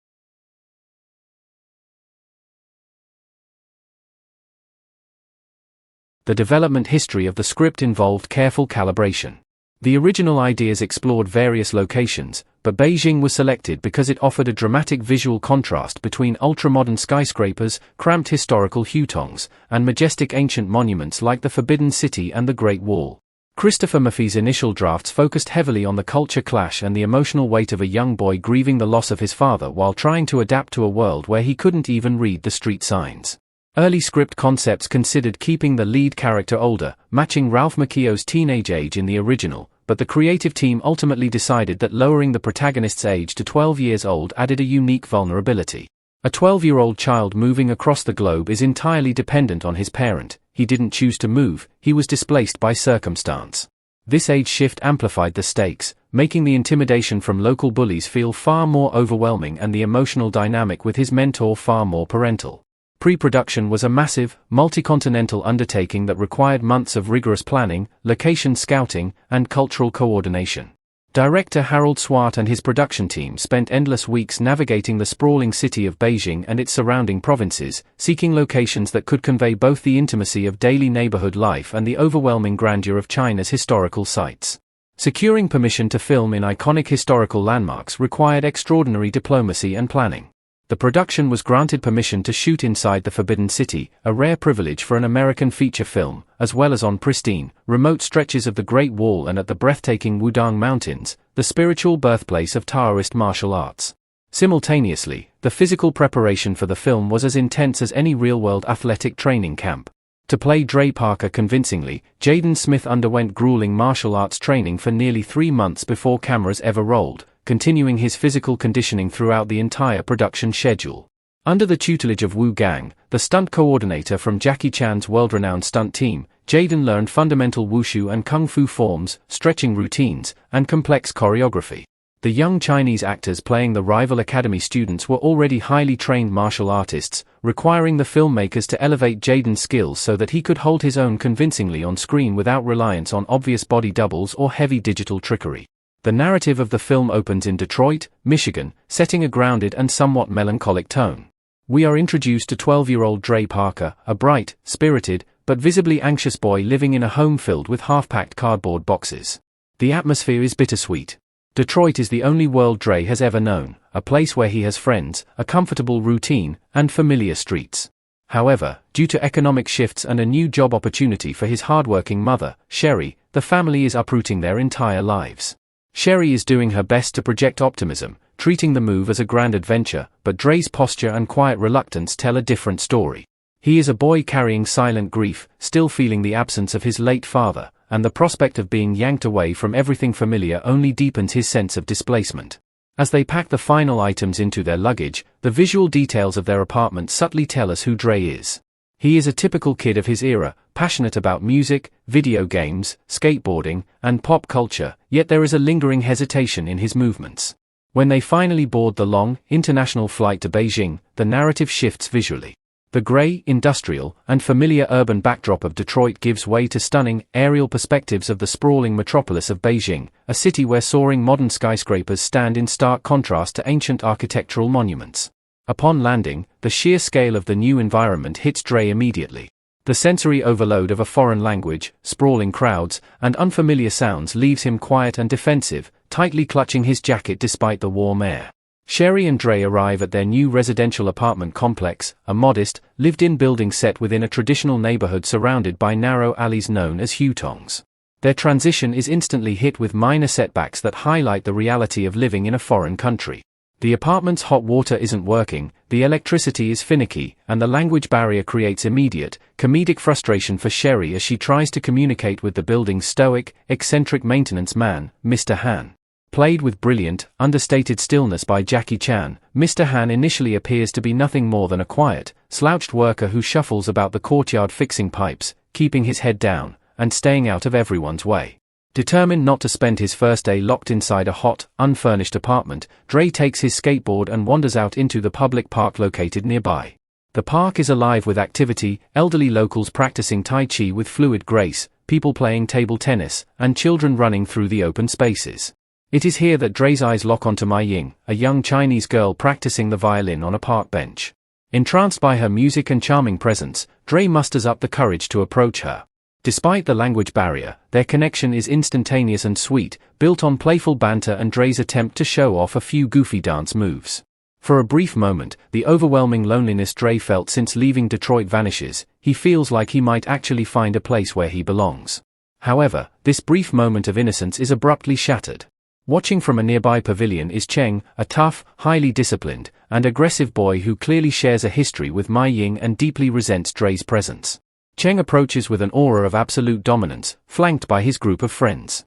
The development history of the script involved careful calibration. The original ideas explored various locations, but Beijing was selected because it offered a dramatic visual contrast between ultra-modern skyscrapers, cramped historical hutongs, and majestic ancient monuments like the Forbidden City and the Great Wall. Christopher Murphy's initial drafts focused heavily on the culture clash and the emotional weight of a young boy grieving the loss of his father while trying to adapt to a world where he couldn't even read the street signs. Early script concepts considered keeping the lead character older, matching Ralph Macchio's teenage age in the original, but the creative team ultimately decided that lowering the protagonist's age to 12 years old added a unique vulnerability. A 12-year-old child moving across the globe is entirely dependent on his parent. He didn't choose to move, he was displaced by circumstance. This age shift amplified the stakes, making the intimidation from local bullies feel far more overwhelming and the emotional dynamic with his mentor far more parental. Pre-production was a massive, multi-continental undertaking that required months of rigorous planning, location scouting, and cultural coordination. Director Harold Swart and his production team spent endless weeks navigating the sprawling city of Beijing and its surrounding provinces, seeking locations that could convey both the intimacy of daily neighborhood life and the overwhelming grandeur of China's historical sites. Securing permission to film in iconic historical landmarks required extraordinary diplomacy and planning. The production was granted permission to shoot inside the Forbidden City, a rare privilege for an American feature film, as well as on pristine, remote stretches of the Great Wall and at the breathtaking Wudang Mountains, the spiritual birthplace of Taoist martial arts. Simultaneously, the physical preparation for the film was as intense as any real-world athletic training camp. To play Dre Parker convincingly, Jaden Smith underwent grueling martial arts training for nearly 3 months before cameras ever rolled, continuing his physical conditioning throughout the entire production schedule. Under the tutelage of Wu Gang, the stunt coordinator from Jackie Chan's world-renowned stunt team, Jaden learned fundamental wushu and kung fu forms, stretching routines, and complex choreography. The young Chinese actors playing the rival academy students were already highly trained martial artists, requiring the filmmakers to elevate Jaden's skills so that he could hold his own convincingly on screen without reliance on obvious body doubles or heavy digital trickery. The narrative of the film opens in Detroit, Michigan, setting a grounded and somewhat melancholic tone. We are introduced to 12-year-old Dre Parker, a bright, spirited, but visibly anxious boy living in a home filled with half-packed cardboard boxes. The atmosphere is bittersweet. Detroit is the only world Dre has ever known, a place where he has friends, a comfortable routine, and familiar streets. However, due to economic shifts and a new job opportunity for his hardworking mother, Sherry, the family is uprooting their entire lives. Sherry is doing her best to project optimism, treating the move as a grand adventure, but Dre's posture and quiet reluctance tell a different story. He is a boy carrying silent grief, still feeling the absence of his late father, and the prospect of being yanked away from everything familiar only deepens his sense of displacement. As they pack the final items into their luggage, the visual details of their apartment subtly tell us who Dre is. He is a typical kid of his era, passionate about music, video games, skateboarding, and pop culture, yet there is a lingering hesitation in his movements. When they finally board the long, international flight to Beijing, the narrative shifts visually. The gray, industrial, and familiar urban backdrop of Detroit gives way to stunning, aerial perspectives of the sprawling metropolis of Beijing, a city where soaring modern skyscrapers stand in stark contrast to ancient architectural monuments. Upon landing, the sheer scale of the new environment hits Dre immediately. The sensory overload of a foreign language, sprawling crowds, and unfamiliar sounds leaves him quiet and defensive, tightly clutching his jacket despite the warm air. Sherry and Dre arrive at their new residential apartment complex, a modest, lived-in building set within a traditional neighborhood surrounded by narrow alleys known as hutongs. Their transition is instantly hit with minor setbacks that highlight the reality of living in a foreign country. The apartment's hot water isn't working, the electricity is finicky, and the language barrier creates immediate, comedic frustration for Sherry as she tries to communicate with the building's stoic, eccentric maintenance man, Mr. Han. Played with brilliant, understated stillness by Jackie Chan, Mr. Han initially appears to be nothing more than a quiet, slouched worker who shuffles about the courtyard fixing pipes, keeping his head down, and staying out of everyone's way. Determined not to spend his first day locked inside a hot, unfurnished apartment, Dre takes his skateboard and wanders out into the public park located nearby. The park is alive with activity, elderly locals practicing Tai Chi with fluid grace, people playing table tennis, and children running through the open spaces. It is here that Dre's eyes lock onto Mai Ying, a young Chinese girl practicing the violin on a park bench. Entranced by her music and charming presence, Dre musters up the courage to approach her. Despite the language barrier, their connection is instantaneous and sweet, built on playful banter and Dre's attempt to show off a few goofy dance moves. For a brief moment, the overwhelming loneliness Dre felt since leaving Detroit vanishes. He feels like he might actually find a place where he belongs. However, this brief moment of innocence is abruptly shattered. Watching from a nearby pavilion is Cheng, a tough, highly disciplined, and aggressive boy who clearly shares a history with Mai Ying and deeply resents Dre's presence. Cheng approaches with an aura of absolute dominance, flanked by his group of friends.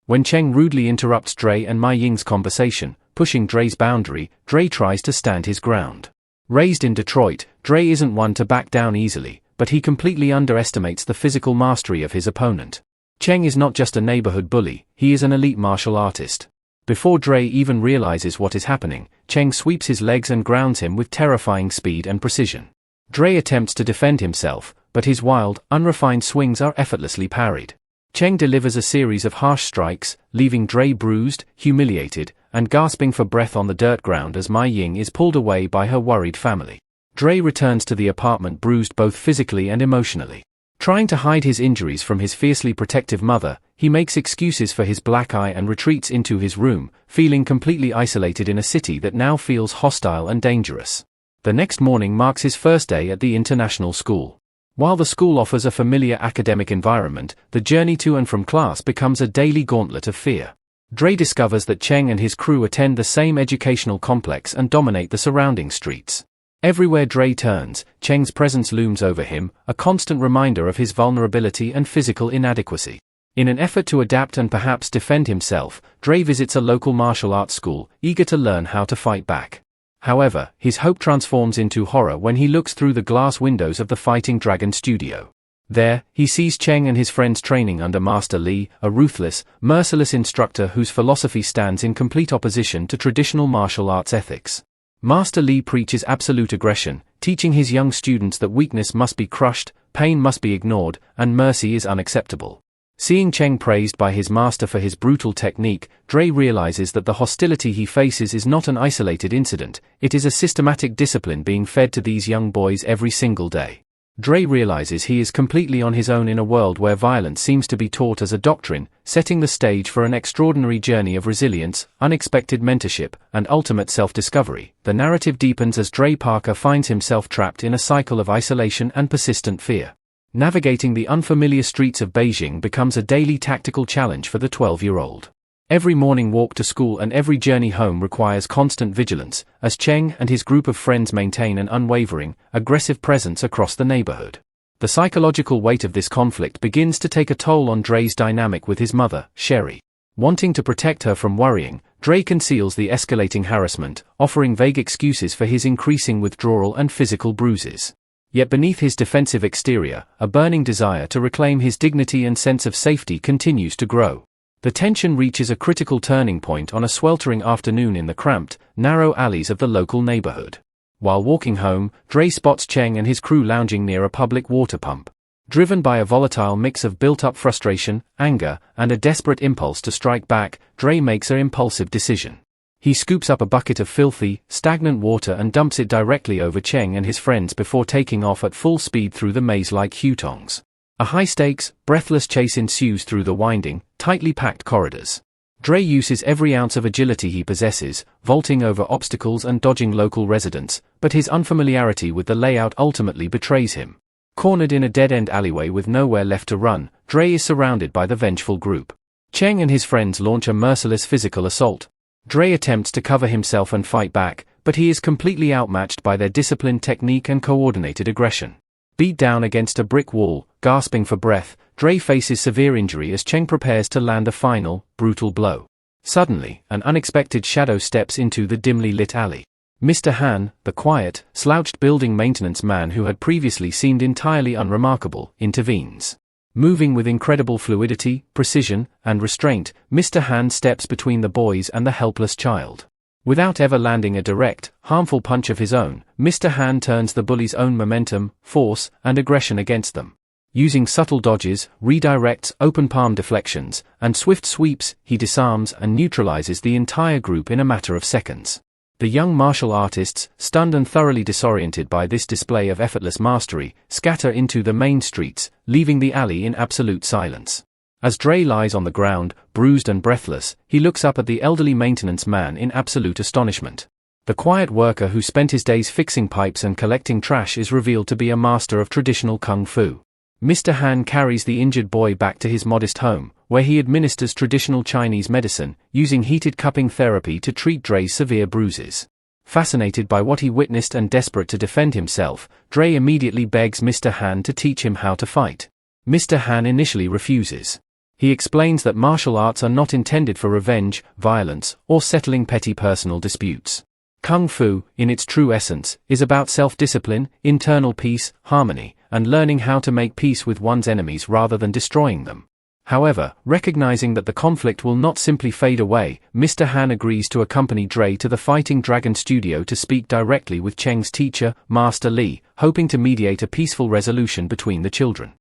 When Cheng rudely interrupts Dre and Mai Ying's conversation, pushing Dre's boundary, Dre tries to stand his ground. Raised in Detroit, Dre isn't one to back down easily, but he completely underestimates the physical mastery of his opponent. Cheng is not just a neighborhood bully, he is an elite martial artist. Before Dre even realizes what is happening, Cheng sweeps his legs and grounds him with terrifying speed and precision. Dre attempts to defend himself, but his wild, unrefined swings are effortlessly parried. Cheng delivers a series of harsh strikes, leaving Dre bruised, humiliated, and gasping for breath on the dirt ground as Mai Ying is pulled away by her worried family. Dre returns to the apartment bruised both physically and emotionally. Trying to hide his injuries from his fiercely protective mother, he makes excuses for his black eye and retreats into his room, feeling completely isolated in a city that now feels hostile and dangerous. The next morning marks his first day at the international school. While the school offers a familiar academic environment, the journey to and from class becomes a daily gauntlet of fear. Dre discovers that Cheng and his crew attend the same educational complex and dominate the surrounding streets. Everywhere Dre turns, Cheng's presence looms over him, a constant reminder of his vulnerability and physical inadequacy. In an effort to adapt and perhaps defend himself, Dre visits a local martial arts school, eager to learn how to fight back. However, his hope transforms into horror when he looks through the glass windows of the Fighting Dragon studio. There, he sees Cheng and his friends training under Master Li, a ruthless, merciless instructor whose philosophy stands in complete opposition to traditional martial arts ethics. Master Li preaches absolute aggression, teaching his young students that weakness must be crushed, pain must be ignored, and mercy is unacceptable. Seeing Cheng praised by his master for his brutal technique, Dre realizes that the hostility he faces is not an isolated incident, it is a systematic discipline being fed to these young boys every single day. Dre realizes he is completely on his own in a world where violence seems to be taught as a doctrine, setting the stage for an extraordinary journey of resilience, unexpected mentorship, and ultimate self-discovery. The narrative deepens as Dre Parker finds himself trapped in a cycle of isolation and persistent fear. Navigating the unfamiliar streets of Beijing becomes a daily tactical challenge for the 12-year-old. Every morning walk to school and every journey home requires constant vigilance, as Cheng and his group of friends maintain an unwavering, aggressive presence across the neighborhood. The psychological weight of this conflict begins to take a toll on Dre's dynamic with his mother, Sherry. Wanting to protect her from worrying, Dre conceals the escalating harassment, offering vague excuses for his increasing withdrawal and physical bruises. Yet beneath his defensive exterior, a burning desire to reclaim his dignity and sense of safety continues to grow. The tension reaches a critical turning point on a sweltering afternoon in the cramped, narrow alleys of the local neighborhood. While walking home, Dre spots Cheng and his crew lounging near a public water pump. Driven by a volatile mix of built-up frustration, anger, and a desperate impulse to strike back, Dre makes an impulsive decision. He scoops up a bucket of filthy, stagnant water and dumps it directly over Cheng and his friends before taking off at full speed through the maze-like hutongs. A high-stakes, breathless chase ensues through the winding, tightly packed corridors. Dre uses every ounce of agility he possesses, vaulting over obstacles and dodging local residents, but his unfamiliarity with the layout ultimately betrays him. Cornered in a dead-end alleyway with nowhere left to run, Dre is surrounded by the vengeful group. Cheng and his friends launch a merciless physical assault. Dre attempts to cover himself and fight back, but he is completely outmatched by their disciplined technique and coordinated aggression. Beat down against a brick wall, gasping for breath, Dre faces severe injury as Cheng prepares to land a final, brutal blow. Suddenly, an unexpected shadow steps into the dimly lit alley. Mr. Han, the quiet, slouched building maintenance man who had previously seemed entirely unremarkable, intervenes. Moving with incredible fluidity, precision, and restraint, Mr. Han steps between the boys and the helpless child. Without ever landing a direct, harmful punch of his own, Mr. Han turns the bullies' own momentum, force, and aggression against them. Using subtle dodges, redirects, open palm deflections, and swift sweeps, he disarms and neutralizes the entire group in a matter of seconds. The young martial artists, stunned and thoroughly disoriented by this display of effortless mastery, scatter into the main streets, leaving the alley in absolute silence. As Dre lies on the ground, bruised and breathless, he looks up at the elderly maintenance man in absolute astonishment. The quiet worker who spent his days fixing pipes and collecting trash is revealed to be a master of traditional kung fu. Mr. Han carries the injured boy back to his modest home, where he administers traditional Chinese medicine, using heated cupping therapy to treat Dre's severe bruises. Fascinated by what he witnessed and desperate to defend himself, Dre immediately begs Mr. Han to teach him how to fight. Mr. Han initially refuses. He explains that martial arts are not intended for revenge, violence, or settling petty personal disputes. Kung Fu, in its true essence, is about self-discipline, internal peace, harmony, and learning how to make peace with one's enemies rather than destroying them. However, recognizing that the conflict will not simply fade away, Mr. Han agrees to accompany Dre to the Fighting Dragon studio to speak directly with Cheng's teacher, Master Li, hoping to mediate a peaceful resolution between the children.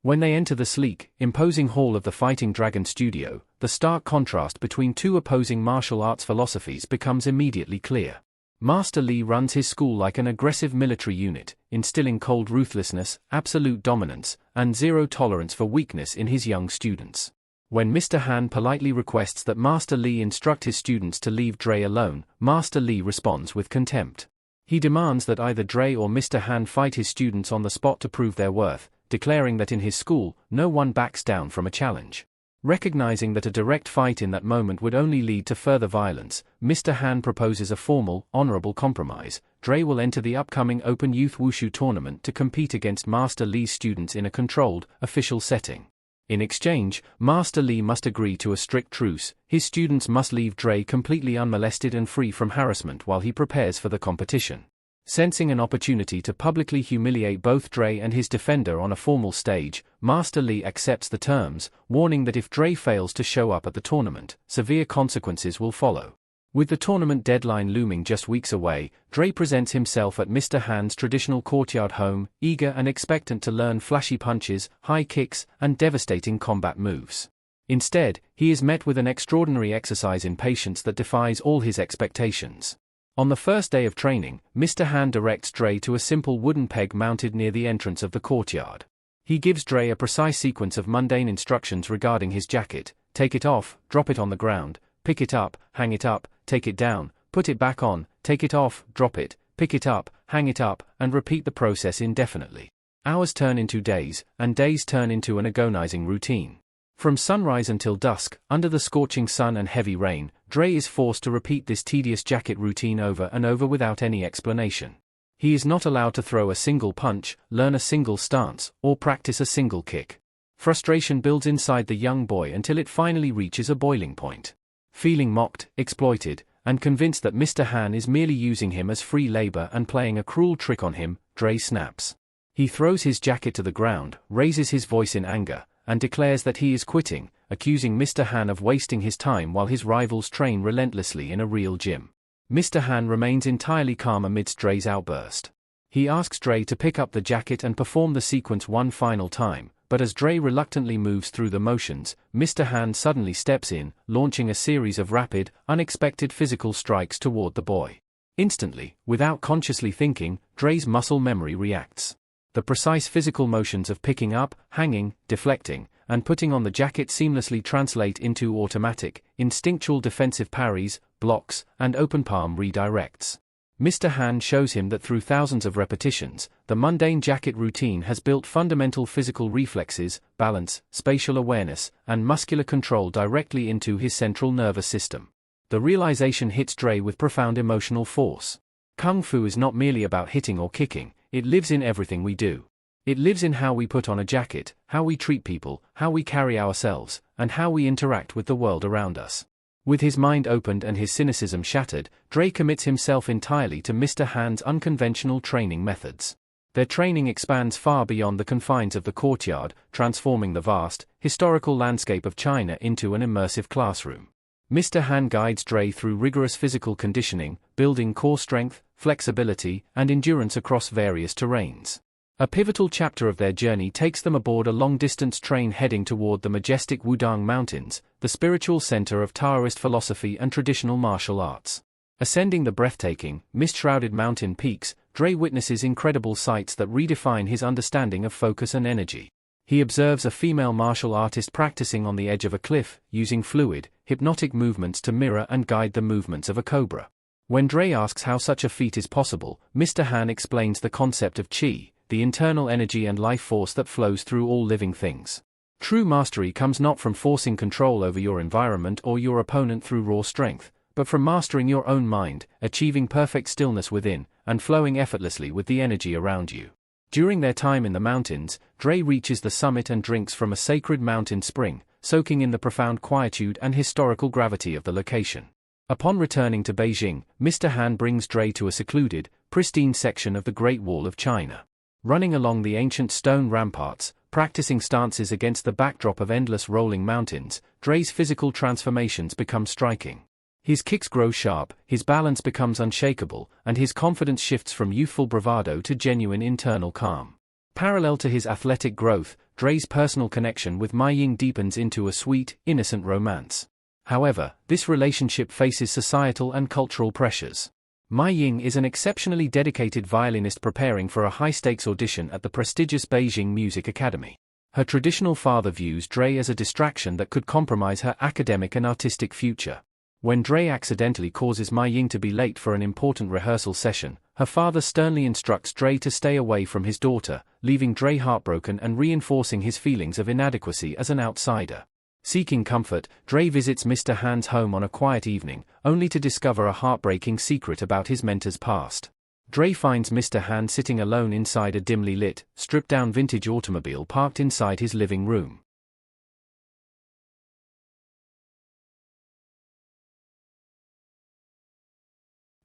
When they enter the sleek, imposing hall of the Fighting Dragon studio, the stark contrast between two opposing martial arts philosophies becomes immediately clear. Master Lee runs his school like an aggressive military unit, instilling cold ruthlessness, absolute dominance, and zero tolerance for weakness in his young students. When Mr. Han politely requests that Master Lee instruct his students to leave Dre alone, Master Lee responds with contempt. He demands that either Dre or Mr. Han fight his students on the spot to prove their worth, declaring that in his school, no one backs down from a challenge. Recognizing that a direct fight in that moment would only lead to further violence, Mr. Han proposes a formal, honorable compromise. Dre will enter the upcoming Open Youth Wushu tournament to compete against Master Lee's students in a controlled, official setting. In exchange, Master Lee must agree to a strict truce. His students must leave Dre completely unmolested and free from harassment while he prepares for the competition. Sensing an opportunity to publicly humiliate both Dre and his defender on a formal stage, Master Lee accepts the terms, warning that if Dre fails to show up at the tournament, severe consequences will follow. With the tournament deadline looming just weeks away, Dre presents himself at Mr. Han's traditional courtyard home, eager and expectant to learn flashy punches, high kicks, and devastating combat moves. Instead, he is met with an extraordinary exercise in patience that defies all his expectations. On the first day of training, Mr. Han directs Dre to a simple wooden peg mounted near the entrance of the courtyard. He gives Dre a precise sequence of mundane instructions regarding his jacket: take it off, drop it on the ground, pick it up, hang it up, take it down, put it back on, take it off, drop it, pick it up, hang it up, and repeat the process indefinitely. Hours turn into days, and days turn into an agonizing routine. From sunrise until dusk, under the scorching sun and heavy rain, Dre is forced to repeat this tedious jacket routine over and over without any explanation. He is not allowed to throw a single punch, learn a single stance, or practice a single kick. Frustration builds inside the young boy until it finally reaches a boiling point. Feeling mocked, exploited, and convinced that Mr. Han is merely using him as free labor and playing a cruel trick on him, Dre snaps. He throws his jacket to the ground, raises his voice in anger, and declares that he is quitting, accusing Mr. Han of wasting his time while his rivals train relentlessly in a real gym. Mr. Han remains entirely calm amidst Dre's outburst. He asks Dre to pick up the jacket and perform the sequence one final time, but as Dre reluctantly moves through the motions, Mr. Han suddenly steps in, launching a series of rapid, unexpected physical strikes toward the boy. Instantly, without consciously thinking, Dre's muscle memory reacts. The precise physical motions of picking up, hanging, deflecting, and putting on the jacket seamlessly translate into automatic, instinctual defensive parries, blocks, and open palm redirects. Mr. Han shows him that through thousands of repetitions, the mundane jacket routine has built fundamental physical reflexes, balance, spatial awareness, and muscular control directly into his central nervous system. The realization hits Dre with profound emotional force. Kung Fu is not merely about hitting or kicking, it lives in everything we do. It lives in how we put on a jacket, how we treat people, how we carry ourselves, and how we interact with the world around us. With his mind opened and his cynicism shattered, Dre commits himself entirely to Mr. Han's unconventional training methods. Their training expands far beyond the confines of the courtyard, transforming the vast, historical landscape of China into an immersive classroom. Mr. Han guides Dre through rigorous physical conditioning, building core strength, flexibility, and endurance across various terrains. A pivotal chapter of their journey takes them aboard a long-distance train heading toward the majestic Wudang Mountains, the spiritual center of Taoist philosophy and traditional martial arts. Ascending the breathtaking, mist-shrouded mountain peaks, Dre witnesses incredible sights that redefine his understanding of focus and energy. He observes a female martial artist practicing on the edge of a cliff, using fluid, hypnotic movements to mirror and guide the movements of a cobra. When Dre asks how such a feat is possible, Mr. Han explains the concept of qi, the internal energy and life force that flows through all living things. True mastery comes not from forcing control over your environment or your opponent through raw strength, but from mastering your own mind, achieving perfect stillness within, and flowing effortlessly with the energy around you. During their time in the mountains, Dre reaches the summit and drinks from a sacred mountain spring, soaking in the profound quietude and historical gravity of the location. Upon returning to Beijing, Mr. Han brings Dre to a secluded, pristine section of the Great Wall of China. Running along the ancient stone ramparts, practicing stances against the backdrop of endless rolling mountains, Dre's physical transformations become striking. His kicks grow sharp, his balance becomes unshakable, and his confidence shifts from youthful bravado to genuine internal calm. Parallel to his athletic growth, Dre's personal connection with Ma Ying deepens into a sweet, innocent romance. However, this relationship faces societal and cultural pressures. Ma Ying is an exceptionally dedicated violinist preparing for a high-stakes audition at the prestigious Beijing Music Academy. Her traditional father views Dre as a distraction that could compromise her academic and artistic future. When Dre accidentally causes Ma Ying to be late for an important rehearsal session, her father sternly instructs Dre to stay away from his daughter, leaving Dre heartbroken and reinforcing his feelings of inadequacy as an outsider. Seeking comfort, Dre visits Mr. Han's home on a quiet evening, only to discover a heartbreaking secret about his mentor's past. Dre finds Mr. Han sitting alone inside a dimly lit, stripped-down vintage automobile parked inside his living room.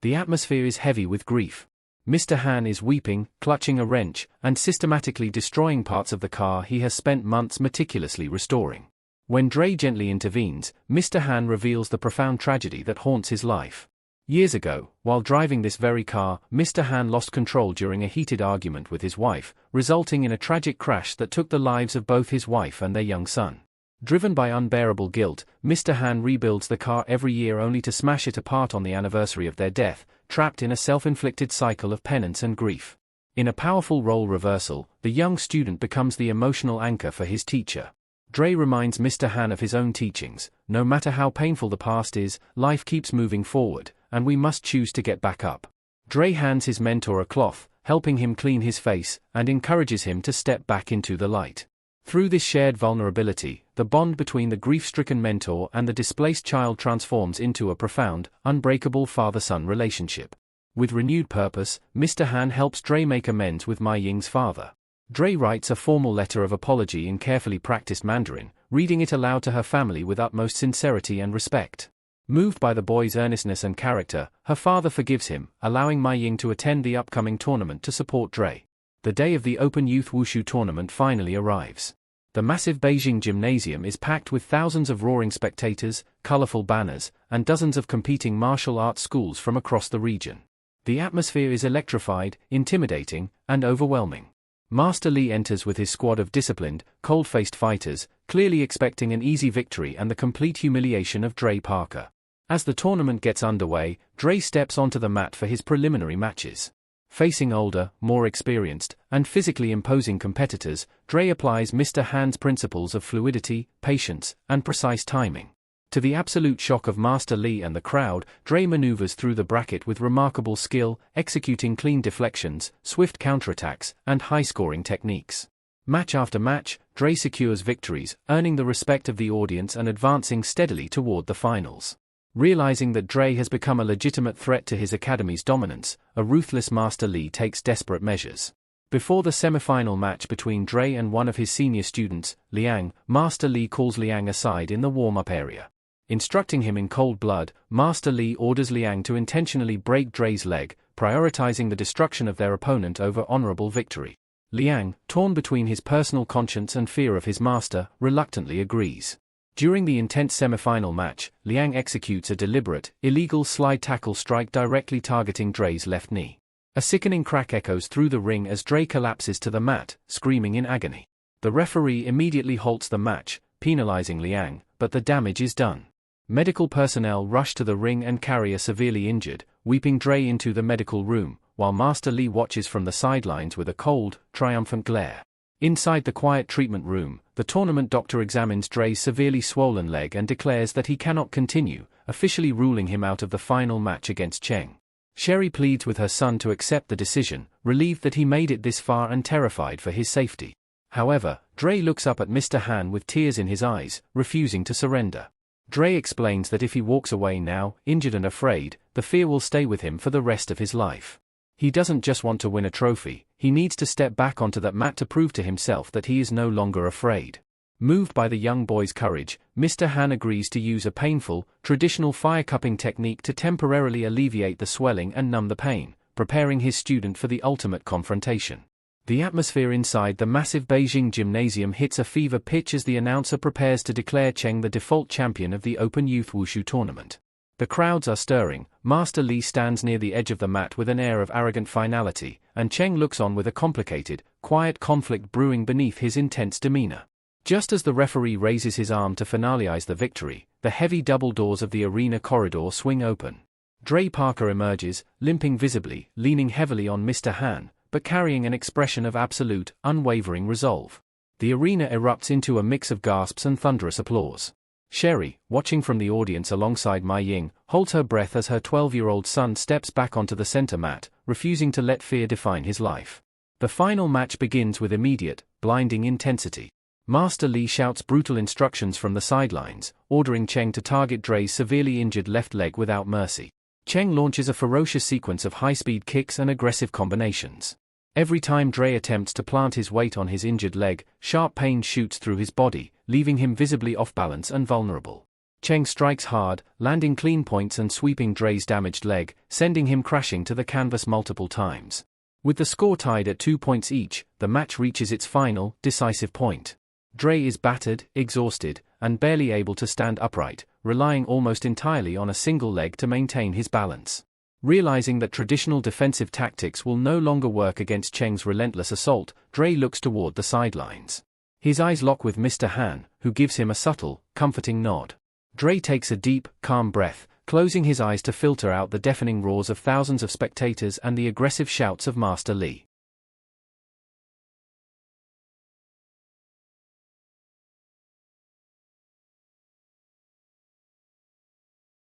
The atmosphere is heavy with grief. Mr. Han is weeping, clutching a wrench, and systematically destroying parts of the car he has spent months meticulously restoring. When Dre gently intervenes, Mr. Han reveals the profound tragedy that haunts his life. Years ago, while driving this very car, Mr. Han lost control during a heated argument with his wife, resulting in a tragic crash that took the lives of both his wife and their young son. Driven by unbearable guilt, Mr. Han rebuilds the car every year only to smash it apart on the anniversary of their death, trapped in a self-inflicted cycle of penance and grief. In a powerful role reversal, the young student becomes the emotional anchor for his teacher. Dre reminds Mr. Han of his own teachings: no matter how painful the past is, life keeps moving forward, and we must choose to get back up. Dre hands his mentor a cloth, helping him clean his face, and encourages him to step back into the light. Through this shared vulnerability, the bond between the grief-stricken mentor and the displaced child transforms into a profound, unbreakable father-son relationship. With renewed purpose, Mr. Han helps Dre make amends with Ma Ying's father. Dre writes a formal letter of apology in carefully practiced Mandarin, reading it aloud to her family with utmost sincerity and respect. Moved by the boy's earnestness and character, her father forgives him, allowing Ma Ying to attend the upcoming tournament to support Dre. The day of the Open Youth Wushu tournament finally arrives. The massive Beijing gymnasium is packed with thousands of roaring spectators, colorful banners, and dozens of competing martial arts schools from across the region. The atmosphere is electrified, intimidating, and overwhelming. Master Li enters with his squad of disciplined, cold-faced fighters, clearly expecting an easy victory and the complete humiliation of Dre Parker. As the tournament gets underway, Dre steps onto the mat for his preliminary matches. Facing older, more experienced, and physically imposing competitors, Dre applies Mr. Han's principles of fluidity, patience, and precise timing. To the absolute shock of Master Li and the crowd, Dre maneuvers through the bracket with remarkable skill, executing clean deflections, swift counterattacks, and high-scoring techniques. Match after match, Dre secures victories, earning the respect of the audience and advancing steadily toward the finals. Realizing that Dre has become a legitimate threat to his academy's dominance, a ruthless Master Li takes desperate measures. Before the semifinal match between Dre and one of his senior students, Liang, Master Li calls Liang aside in the warm-up area. Instructing him in cold blood, Master Li orders Liang to intentionally break Dre's leg, prioritizing the destruction of their opponent over honorable victory. Liang, torn between his personal conscience and fear of his master, reluctantly agrees. During the intense semifinal match, Liang executes a deliberate, illegal slide tackle strike directly targeting Dre's left knee. A sickening crack echoes through the ring as Dre collapses to the mat, screaming in agony. The referee immediately halts the match, penalizing Liang, but the damage is done. Medical personnel rush to the ring and carry a severely injured, weeping Dre into the medical room, while Master Li watches from the sidelines with a cold, triumphant glare. Inside the quiet treatment room, the tournament doctor examines Dre's severely swollen leg and declares that he cannot continue, officially ruling him out of the final match against Cheng. Sherry pleads with her son to accept the decision, relieved that he made it this far and terrified for his safety. However, Dre looks up at Mr. Han with tears in his eyes, refusing to surrender. Dre explains that if he walks away now, injured and afraid, the fear will stay with him for the rest of his life. He doesn't just want to win a trophy, he needs to step back onto that mat to prove to himself that he is no longer afraid. Moved by the young boy's courage, Mr. Han agrees to use a painful, traditional fire cupping technique to temporarily alleviate the swelling and numb the pain, preparing his student for the ultimate confrontation. The atmosphere inside the massive Beijing gymnasium hits a fever pitch as the announcer prepares to declare Cheng the default champion of the Open Youth Wushu tournament. The crowds are stirring. Master Li stands near the edge of the mat with an air of arrogant finality, and Cheng looks on with a complicated, quiet conflict brewing beneath his intense demeanor. Just as the referee raises his arm to finalize the victory, the heavy double doors of the arena corridor swing open. Dre Parker emerges, limping visibly, leaning heavily on Mr. Han, but carrying an expression of absolute, unwavering resolve. The arena erupts into a mix of gasps and thunderous applause. Sherry, watching from the audience alongside Mai Ying, holds her breath as her 12-year-old son steps back onto the center mat, refusing to let fear define his life. The final match begins with immediate, blinding intensity. Master Li shouts brutal instructions from the sidelines, ordering Cheng to target Dre's severely injured left leg without mercy. Cheng launches a ferocious sequence of high-speed kicks and aggressive combinations. Every time Dre attempts to plant his weight on his injured leg, sharp pain shoots through his body, leaving him visibly off balance and vulnerable. Cheng strikes hard, landing clean points and sweeping Dre's damaged leg, sending him crashing to the canvas multiple times. With the score tied at 2 points each, the match reaches its final, decisive point. Dre is battered, exhausted, and barely able to stand upright, relying almost entirely on a single leg to maintain his balance. Realizing that traditional defensive tactics will no longer work against Cheng's relentless assault, Dre looks toward the sidelines. His eyes lock with Mr. Han, who gives him a subtle, comforting nod. Dre takes a deep, calm breath, closing his eyes to filter out the deafening roars of thousands of spectators and the aggressive shouts of Master Li.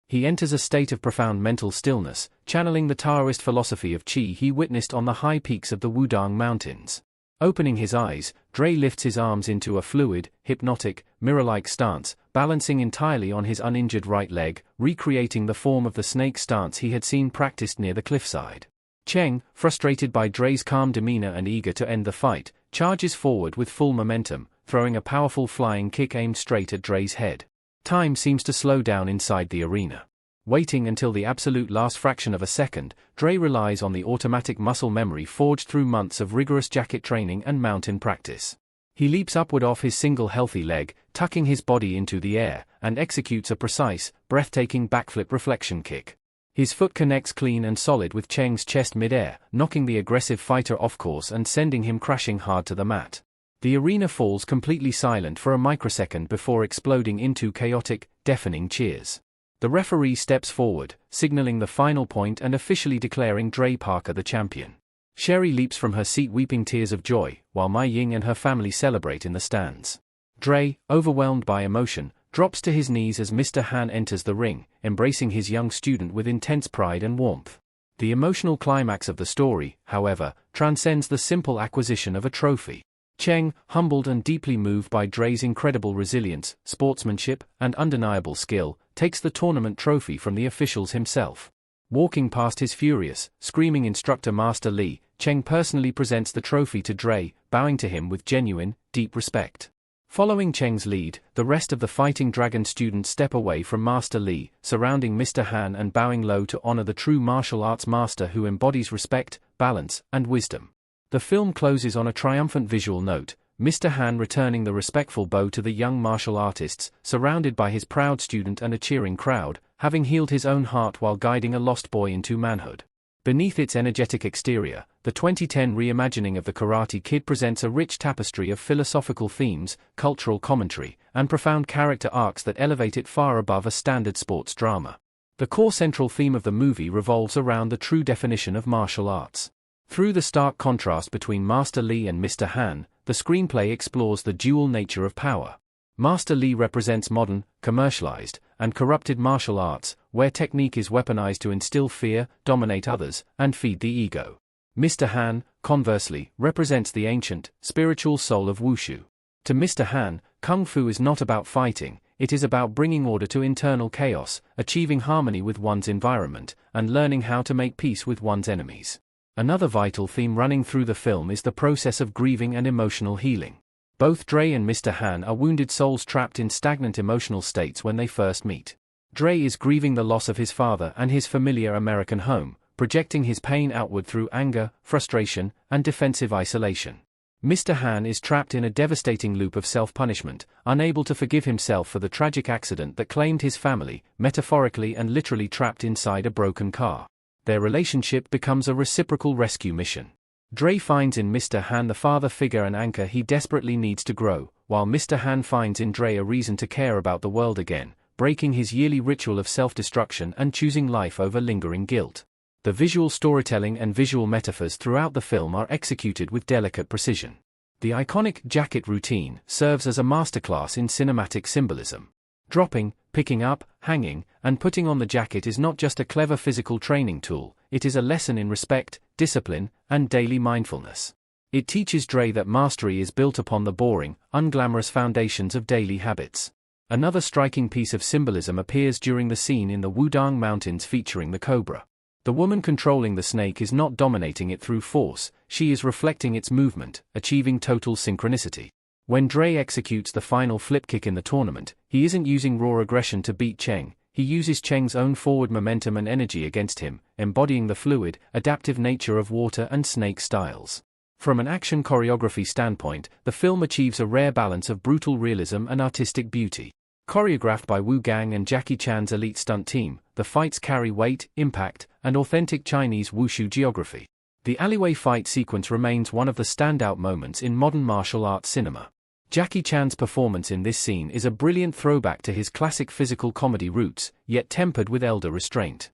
He enters a state of profound mental stillness, channeling the Taoist philosophy of Qi he witnessed on the high peaks of the Wudang Mountains. Opening his eyes, Dre lifts his arms into a fluid, hypnotic, mirror-like stance, balancing entirely on his uninjured right leg, recreating the form of the snake stance he had seen practiced near the cliffside. Cheng, frustrated by Dre's calm demeanor and eager to end the fight, charges forward with full momentum, throwing a powerful flying kick aimed straight at Dre's head. Time seems to slow down inside the arena. Waiting until the absolute last fraction of a second, Dre relies on the automatic muscle memory forged through months of rigorous jacket training and mountain practice. He leaps upward off his single healthy leg, tucking his body into the air, and executes a precise, breathtaking backflip reflection kick. His foot connects clean and solid with Cheng's chest mid-air, knocking the aggressive fighter off course and sending him crashing hard to the mat. The arena falls completely silent for a microsecond before exploding into chaotic, deafening cheers. The referee steps forward, signaling the final point and officially declaring Dre Parker the champion. Sherry leaps from her seat weeping tears of joy, while Mai Ying and her family celebrate in the stands. Dre, overwhelmed by emotion, drops to his knees as Mr. Han enters the ring, embracing his young student with intense pride and warmth. The emotional climax of the story, however, transcends the simple acquisition of a trophy. Cheng, humbled and deeply moved by Dre's incredible resilience, sportsmanship, and undeniable skill, takes the tournament trophy from the officials himself. Walking past his furious, screaming instructor Master Li, Cheng personally presents the trophy to Dre, bowing to him with genuine, deep respect. Following Cheng's lead, the rest of the Fighting Dragon students step away from Master Li, surrounding Mr. Han and bowing low to honor the true martial arts master who embodies respect, balance, and wisdom. The film closes on a triumphant visual note, Mr. Han returning the respectful bow to the young martial artists, surrounded by his proud student and a cheering crowd, having healed his own heart while guiding a lost boy into manhood. Beneath its energetic exterior, the 2010 reimagining of The Karate Kid presents a rich tapestry of philosophical themes, cultural commentary, and profound character arcs that elevate it far above a standard sports drama. The core central theme of the movie revolves around the true definition of martial arts. Through the stark contrast between Master Li and Mr. Han, the screenplay explores the dual nature of power. Master Li represents modern, commercialized, and corrupted martial arts, where technique is weaponized to instill fear, dominate others, and feed the ego. Mr. Han, conversely, represents the ancient, spiritual soul of wushu. To Mr. Han, kung fu is not about fighting, it is about bringing order to internal chaos, achieving harmony with one's environment, and learning how to make peace with one's enemies. Another vital theme running through the film is the process of grieving and emotional healing. Both Dre and Mr. Han are wounded souls trapped in stagnant emotional states when they first meet. Dre is grieving the loss of his father and his familiar American home, projecting his pain outward through anger, frustration, and defensive isolation. Mr. Han is trapped in a devastating loop of self-punishment, unable to forgive himself for the tragic accident that claimed his family, metaphorically and literally trapped inside a broken car. Their relationship becomes a reciprocal rescue mission. Dre finds in Mr. Han the father figure and anchor he desperately needs to grow, while Mr. Han finds in Dre a reason to care about the world again, breaking his yearly ritual of self-destruction and choosing life over lingering guilt. The visual storytelling and visual metaphors throughout the film are executed with delicate precision. The iconic jacket routine serves as a masterclass in cinematic symbolism. Dropping, picking up, hanging, and putting on the jacket is not just a clever physical training tool, it is a lesson in respect, discipline, and daily mindfulness. It teaches Dre that mastery is built upon the boring, unglamorous foundations of daily habits. Another striking piece of symbolism appears during the scene in the Wudang Mountains featuring the cobra. The woman controlling the snake is not dominating it through force, she is reflecting its movement, achieving total synchronicity. When Dre executes the final flip kick in the tournament, he isn't using raw aggression to beat Cheng, he uses Cheng's own forward momentum and energy against him, embodying the fluid, adaptive nature of water and snake styles. From an action choreography standpoint, the film achieves a rare balance of brutal realism and artistic beauty. Choreographed by Wu Gang and Jackie Chan's elite stunt team, the fights carry weight, impact, and authentic Chinese wushu geography. The alleyway fight sequence remains one of the standout moments in modern martial arts cinema. Jackie Chan's performance in this scene is a brilliant throwback to his classic physical comedy roots, yet tempered with elder restraint.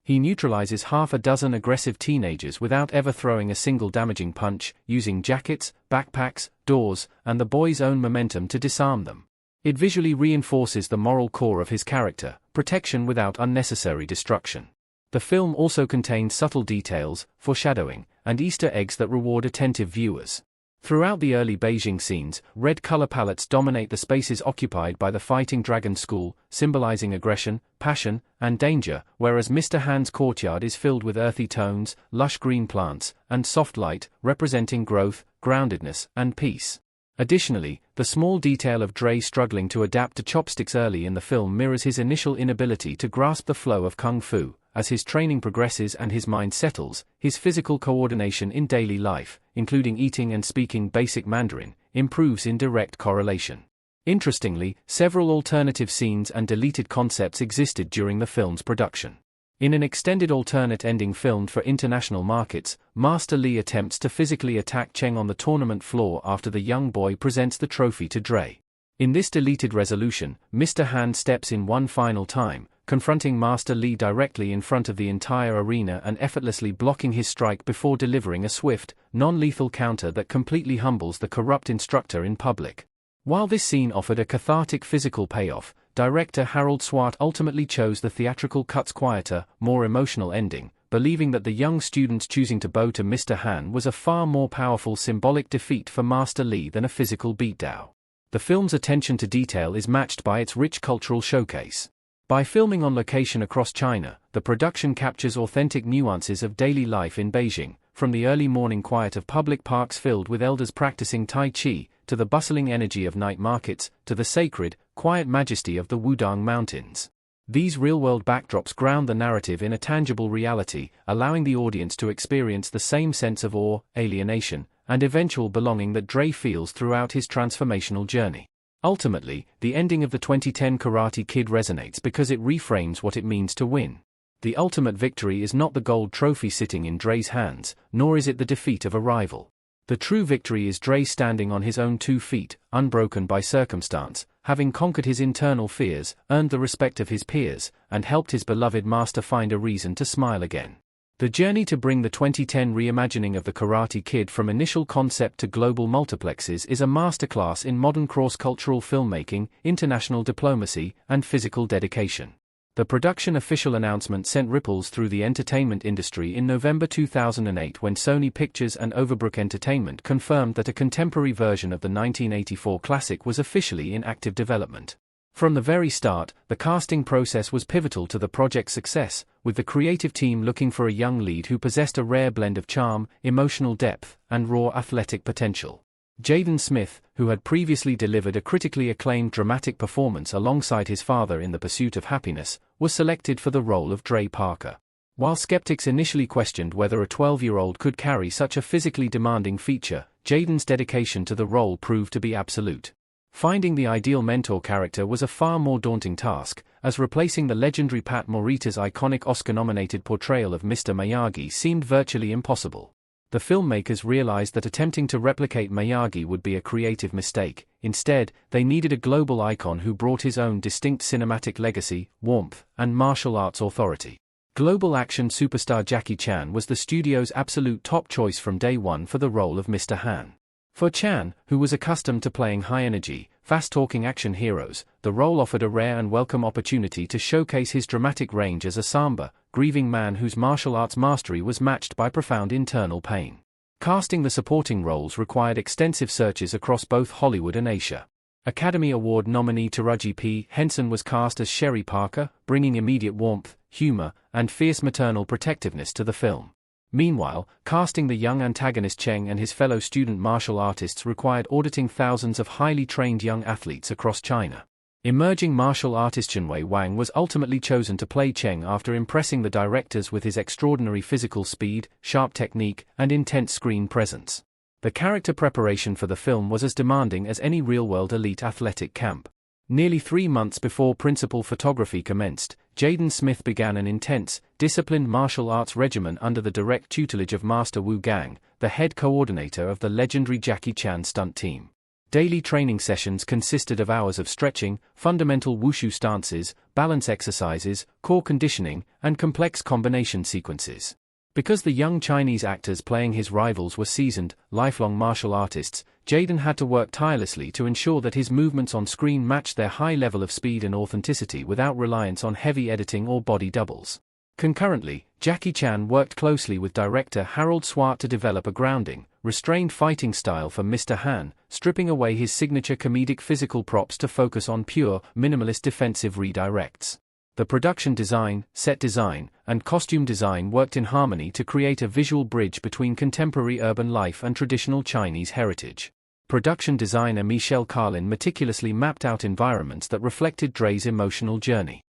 He neutralizes half a dozen aggressive teenagers without ever throwing a single damaging punch, using jackets, backpacks, doors, and the boys' own momentum to disarm them. It visually reinforces the moral core of his character, protection without unnecessary destruction. The film also contains subtle details, foreshadowing, and Easter eggs that reward attentive viewers. Throughout the early Beijing scenes, red color palettes dominate the spaces occupied by the Fighting Dragon School, symbolizing aggression, passion, and danger, whereas Mr. Han's courtyard is filled with earthy tones, lush green plants, and soft light, representing growth, groundedness, and peace. Additionally, the small detail of Dre struggling to adapt to chopsticks early in the film mirrors his initial inability to grasp the flow of kung fu. As his training progresses and his mind settles, his physical coordination in daily life, including eating and speaking basic Mandarin, improves in direct correlation. Interestingly, several alternative scenes and deleted concepts existed during the film's production. In an extended alternate ending filmed for international markets, Master Li attempts to physically attack Cheng on the tournament floor after the young boy presents the trophy to Dre. In this deleted resolution, Mr. Han steps in one final time, confronting Master Li directly in front of the entire arena and effortlessly blocking his strike before delivering a swift, non-lethal counter that completely humbles the corrupt instructor in public. While this scene offered a cathartic physical payoff, director Harold Swart ultimately chose the theatrical cut's quieter, more emotional ending, believing that the young student's choosing to bow to Mr. Han was a far more powerful symbolic defeat for Master Li than a physical beatdown. The film's attention to detail is matched by its rich cultural showcase. By filming on location across China, the production captures authentic nuances of daily life in Beijing, from the early morning quiet of public parks filled with elders practicing Tai Chi, to the bustling energy of night markets, to the sacred, quiet majesty of the Wudang Mountains. These real-world backdrops ground the narrative in a tangible reality, allowing the audience to experience the same sense of awe, alienation, and eventual belonging that Dre feels throughout his transformational journey. Ultimately, the ending of the 2010 Karate Kid resonates because it reframes what it means to win. The ultimate victory is not the gold trophy sitting in Dre's hands, nor is it the defeat of a rival. The true victory is Dre standing on his own 2 feet, unbroken by circumstance, having conquered his internal fears, earned the respect of his peers, and helped his beloved master find a reason to smile again. The journey to bring the 2010 reimagining of the Karate Kid from initial concept to global multiplexes is a masterclass in modern cross-cultural filmmaking, international diplomacy, and physical dedication. The production official announcement sent ripples through the entertainment industry in November 2008 when Sony Pictures and Overbrook Entertainment confirmed that a contemporary version of the 1984 classic was officially in active development. From the very start, the casting process was pivotal to the project's success, with the creative team looking for a young lead who possessed a rare blend of charm, emotional depth, and raw athletic potential. Jaden Smith, who had previously delivered a critically acclaimed dramatic performance alongside his father in The Pursuit of Happiness, was selected for the role of Dre Parker. While skeptics initially questioned whether a 12-year-old could carry such a physically demanding feature, Jaden's dedication to the role proved to be absolute. Finding the ideal mentor character was a far more daunting task, as replacing the legendary Pat Morita's iconic Oscar-nominated portrayal of Mr. Miyagi seemed virtually impossible. The filmmakers realized that attempting to replicate Miyagi would be a creative mistake. Instead, they needed a global icon who brought his own distinct cinematic legacy, warmth, and martial arts authority. Global action superstar Jackie Chan was the studio's absolute top choice from day one for the role of Mr. Han. For Chan, who was accustomed to playing high-energy, fast-talking action heroes, the role offered a rare and welcome opportunity to showcase his dramatic range as a somber, grieving man whose martial arts mastery was matched by profound internal pain. Casting the supporting roles required extensive searches across both Hollywood and Asia. Academy Award nominee Taraji P. Henson was cast as Dre Parker, bringing immediate warmth, humor, and fierce maternal protectiveness to the film. Meanwhile, casting the young antagonist Cheng and his fellow student martial artists required auditing thousands of highly trained young athletes across China. Emerging martial artist Chenwei Wang was ultimately chosen to play Cheng after impressing the directors with his extraordinary physical speed, sharp technique, and intense screen presence. The character preparation for the film was as demanding as any real-world elite athletic camp. Nearly 3 months before principal photography commenced, Jaden Smith began an intense, disciplined martial arts regimen under the direct tutelage of Master Wu Gang, the head coordinator of the legendary Jackie Chan stunt team. Daily training sessions consisted of hours of stretching, fundamental wushu stances, balance exercises, core conditioning, and complex combination sequences. Because the young Chinese actors playing his rivals were seasoned, lifelong martial artists, Jaden had to work tirelessly to ensure that his movements on screen matched their high level of speed and authenticity without reliance on heavy editing or body doubles. Concurrently, Jackie Chan worked closely with director Harold Swart to develop a grounding, restrained fighting style for Mr. Han, stripping away his signature comedic physical props to focus on pure, minimalist defensive redirects. The production design, set design, and costume design worked in harmony to create a visual bridge between contemporary urban life and traditional Chinese heritage. Production designer Michelle Carlin meticulously mapped out environments that reflected Dre's emotional journey.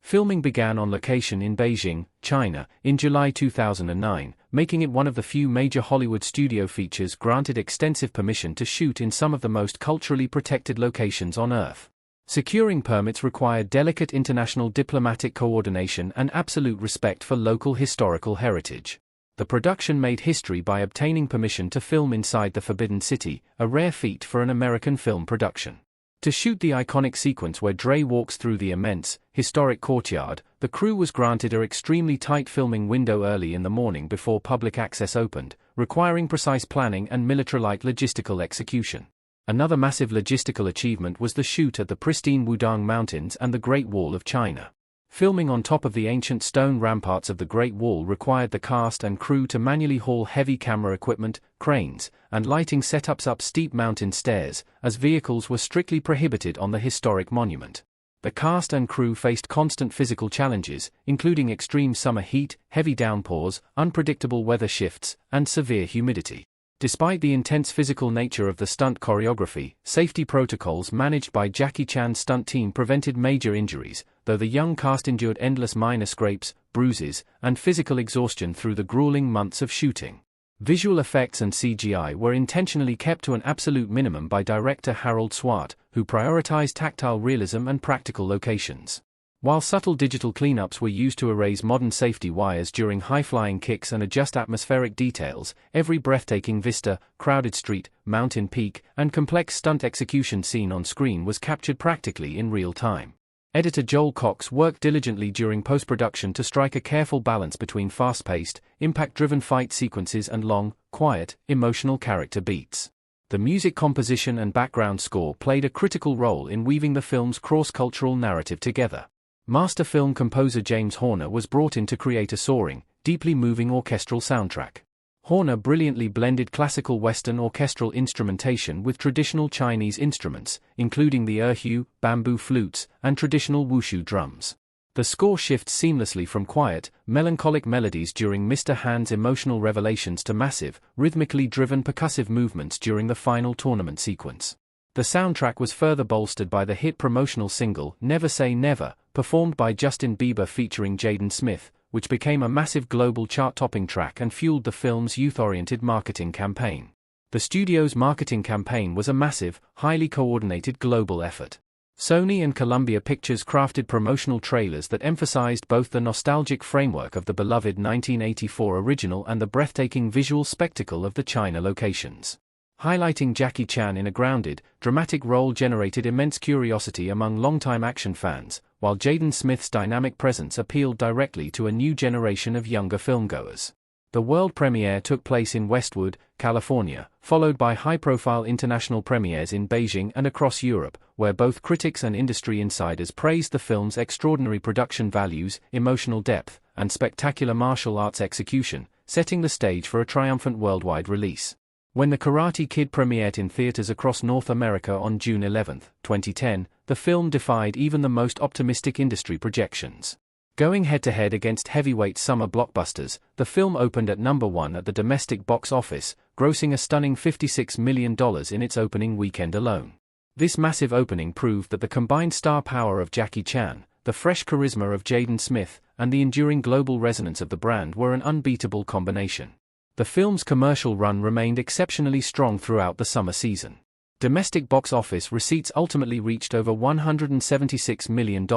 Filming began on location in Beijing, China, in July 2009, making it one of the few major Hollywood studio features granted extensive permission to shoot in some of the most culturally protected locations on Earth. Securing permits required delicate international diplomatic coordination and absolute respect for local historical heritage. The production made history by obtaining permission to film inside the Forbidden City, a rare feat for an American film production. To shoot the iconic sequence where Dre walks through the immense, historic courtyard, the crew was granted an extremely tight filming window early in the morning before public access opened, requiring precise planning and military-like logistical execution. Another massive logistical achievement was the shoot at the pristine Wudang Mountains and the Great Wall of China. Filming on top of the ancient stone ramparts of the Great Wall required the cast and crew to manually haul heavy camera equipment, cranes, and lighting setups up steep mountain stairs, as vehicles were strictly prohibited on the historic monument. The cast and crew faced constant physical challenges, including extreme summer heat, heavy downpours, unpredictable weather shifts, and severe humidity. Despite the intense physical nature of the stunt choreography, safety protocols managed by Jackie Chan's stunt team prevented major injuries, though the young cast endured endless minor scrapes, bruises, and physical exhaustion through the grueling months of shooting. Visual effects and CGI were intentionally kept to an absolute minimum by director Harold Swart, who prioritized tactile realism and practical locations. While subtle digital cleanups were used to erase modern safety wires during high-flying kicks and adjust atmospheric details, every breathtaking vista, crowded street, mountain peak, and complex stunt execution scene on screen was captured practically in real time. Editor Joel Cox worked diligently during post-production to strike a careful balance between fast-paced, impact-driven fight sequences and long, quiet, emotional character beats. The music composition and background score played a critical role in weaving the film's cross-cultural narrative together. Master film composer James Horner was brought in to create a soaring, deeply moving orchestral soundtrack. Horner brilliantly blended classical Western orchestral instrumentation with traditional Chinese instruments, including the erhu, bamboo flutes, and traditional wushu drums. The score shifts seamlessly from quiet, melancholic melodies during Mr. Han's emotional revelations to massive, rhythmically driven percussive movements during the final tournament sequence. The soundtrack was further bolstered by the hit promotional single, Never Say Never, performed by Justin Bieber featuring Jaden Smith, which became a massive global chart-topping track and fueled the film's youth-oriented marketing campaign. The studio's marketing campaign was a massive, highly coordinated global effort. Sony and Columbia Pictures crafted promotional trailers that emphasized both the nostalgic framework of the beloved 1984 original and the breathtaking visual spectacle of the China locations. Highlighting Jackie Chan in a grounded, dramatic role generated immense curiosity among longtime action fans, while Jaden Smith's dynamic presence appealed directly to a new generation of younger filmgoers. The world premiere took place in Westwood, California, followed by high-profile international premieres in Beijing and across Europe, where both critics and industry insiders praised the film's extraordinary production values, emotional depth, and spectacular martial arts execution, setting the stage for a triumphant worldwide release. When The Karate Kid premiered in theaters across North America on June 11, 2010, the film defied even the most optimistic industry projections. Going head-to-head against heavyweight summer blockbusters, the film opened at number 1 at the domestic box office, grossing a stunning $56 million in its opening weekend alone. This massive opening proved that the combined star power of Jackie Chan, the fresh charisma of Jaden Smith, and the enduring global resonance of the brand were an unbeatable combination. The film's commercial run remained exceptionally strong throughout the summer season. Domestic box office receipts ultimately reached over $176 million,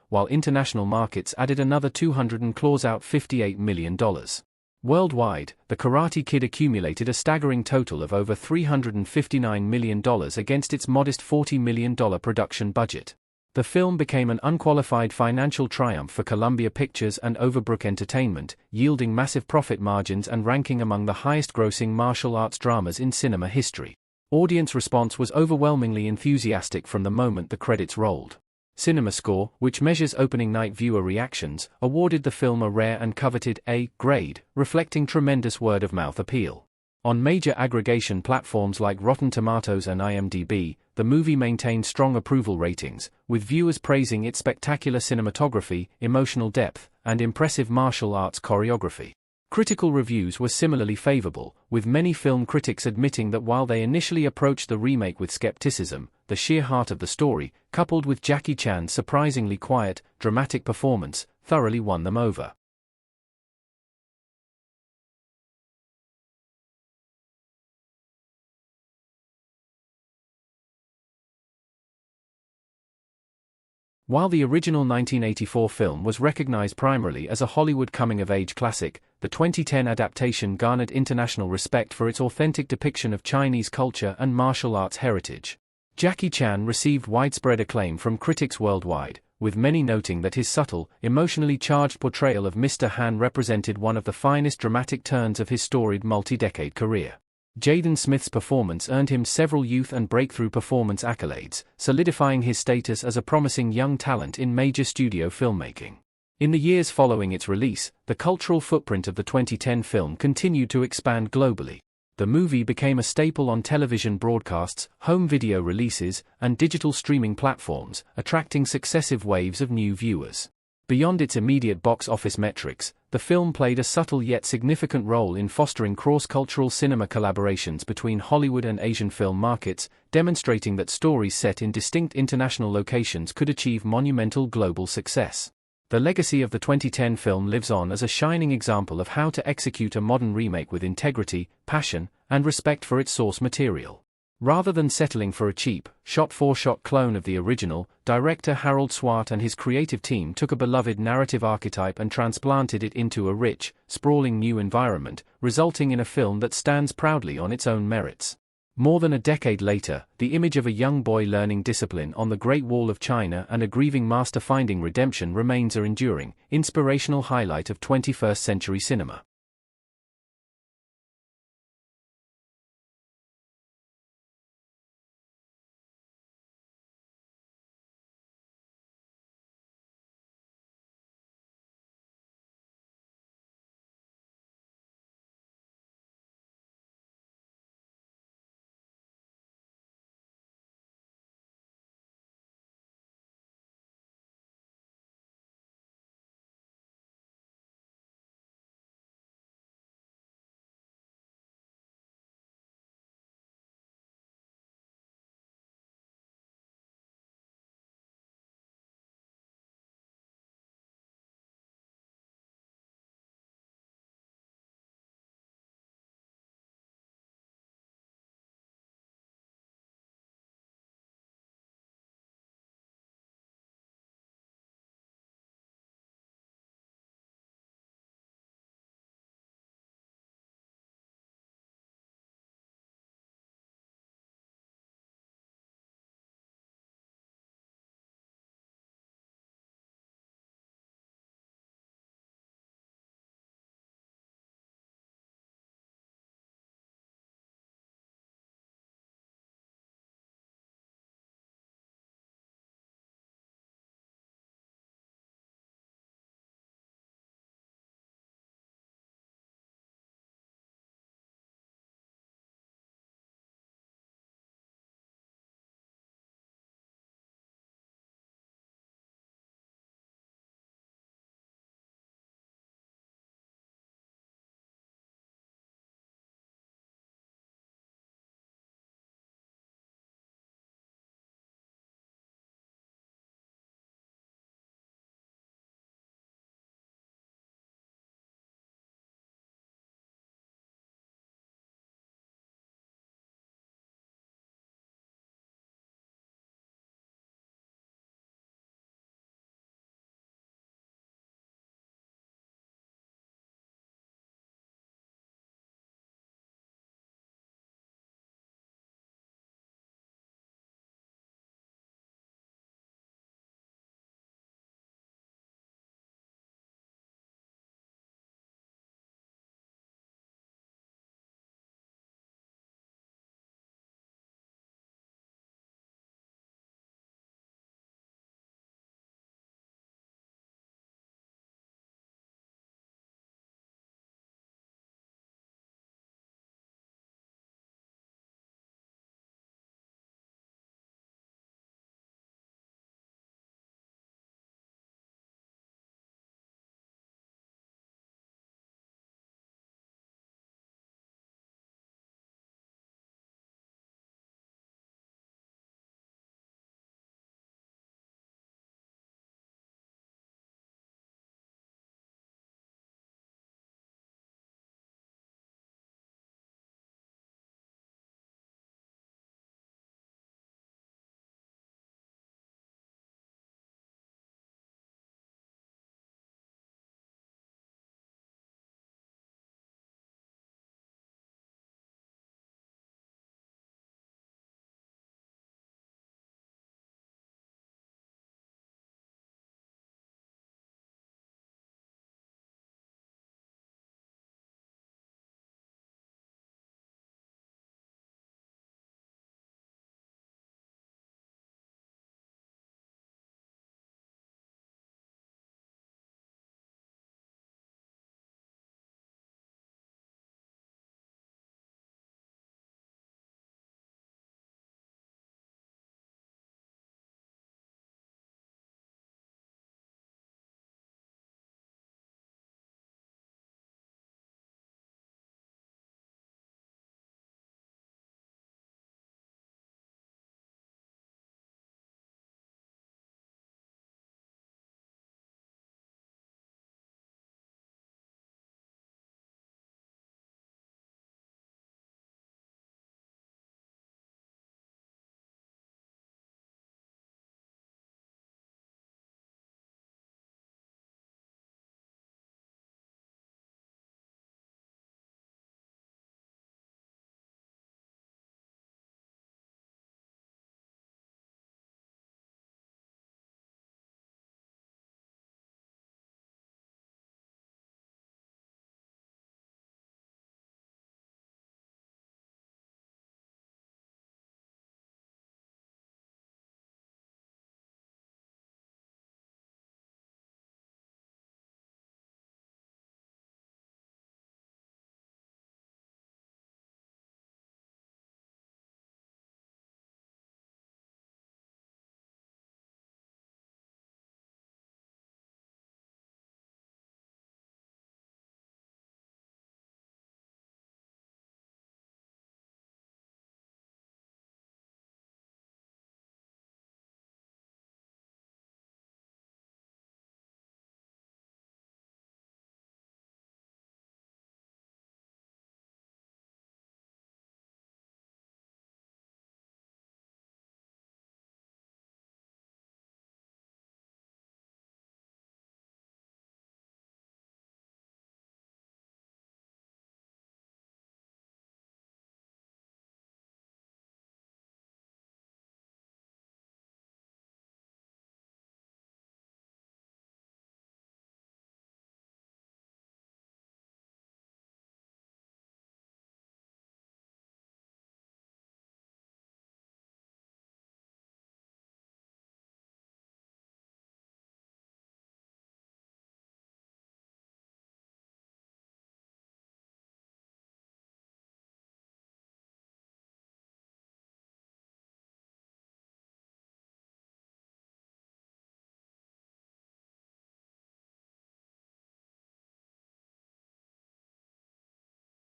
while international markets added another $258 million. Worldwide, The Karate Kid accumulated a staggering total of over $359 million against its modest $40 million production budget. The film became an unqualified financial triumph for Columbia Pictures and Overbrook Entertainment, yielding massive profit margins and ranking among the highest-grossing martial arts dramas in cinema history. Audience response was overwhelmingly enthusiastic from the moment the credits rolled. CinemaScore, which measures opening night viewer reactions, awarded the film a rare and coveted A grade, reflecting tremendous word-of-mouth appeal. On major aggregation platforms like Rotten Tomatoes and IMDb, the movie maintained strong approval ratings, with viewers praising its spectacular cinematography, emotional depth, and impressive martial arts choreography. Critical reviews were similarly favorable, with many film critics admitting that while they initially approached the remake with skepticism, the sheer heart of the story, coupled with Jackie Chan's surprisingly quiet, dramatic performance, thoroughly won them over. While the original 1984 film was recognized primarily as a Hollywood coming-of-age classic, the 2010 adaptation garnered international respect for its authentic depiction of Chinese culture and martial arts heritage. Jackie Chan received widespread acclaim from critics worldwide, with many noting that his subtle, emotionally charged portrayal of Mr. Han represented one of the finest dramatic turns of his storied multi-decade career. Jaden Smith's performance earned him several youth and breakthrough performance accolades, solidifying his status as a promising young talent in major studio filmmaking. In the years following its release, the cultural footprint of the 2010 film continued to expand globally. The movie became a staple on television broadcasts, home video releases, and digital streaming platforms, attracting successive waves of new viewers. Beyond its immediate box office metrics, the film played a subtle yet significant role in fostering cross-cultural cinema collaborations between Hollywood and Asian film markets, demonstrating that stories set in distinct international locations could achieve monumental global success. The legacy of the 2010 film lives on as a shining example of how to execute a modern remake with integrity, passion, and respect for its source material. Rather than settling for a cheap, shot-for-shot clone of the original, director Harold Swart and his creative team took a beloved narrative archetype and transplanted it into a rich, sprawling new environment, resulting in a film that stands proudly on its own merits. More than a decade later, the image of a young boy learning discipline on the Great Wall of China and a grieving master finding redemption remains an enduring, inspirational highlight of 21st-century cinema.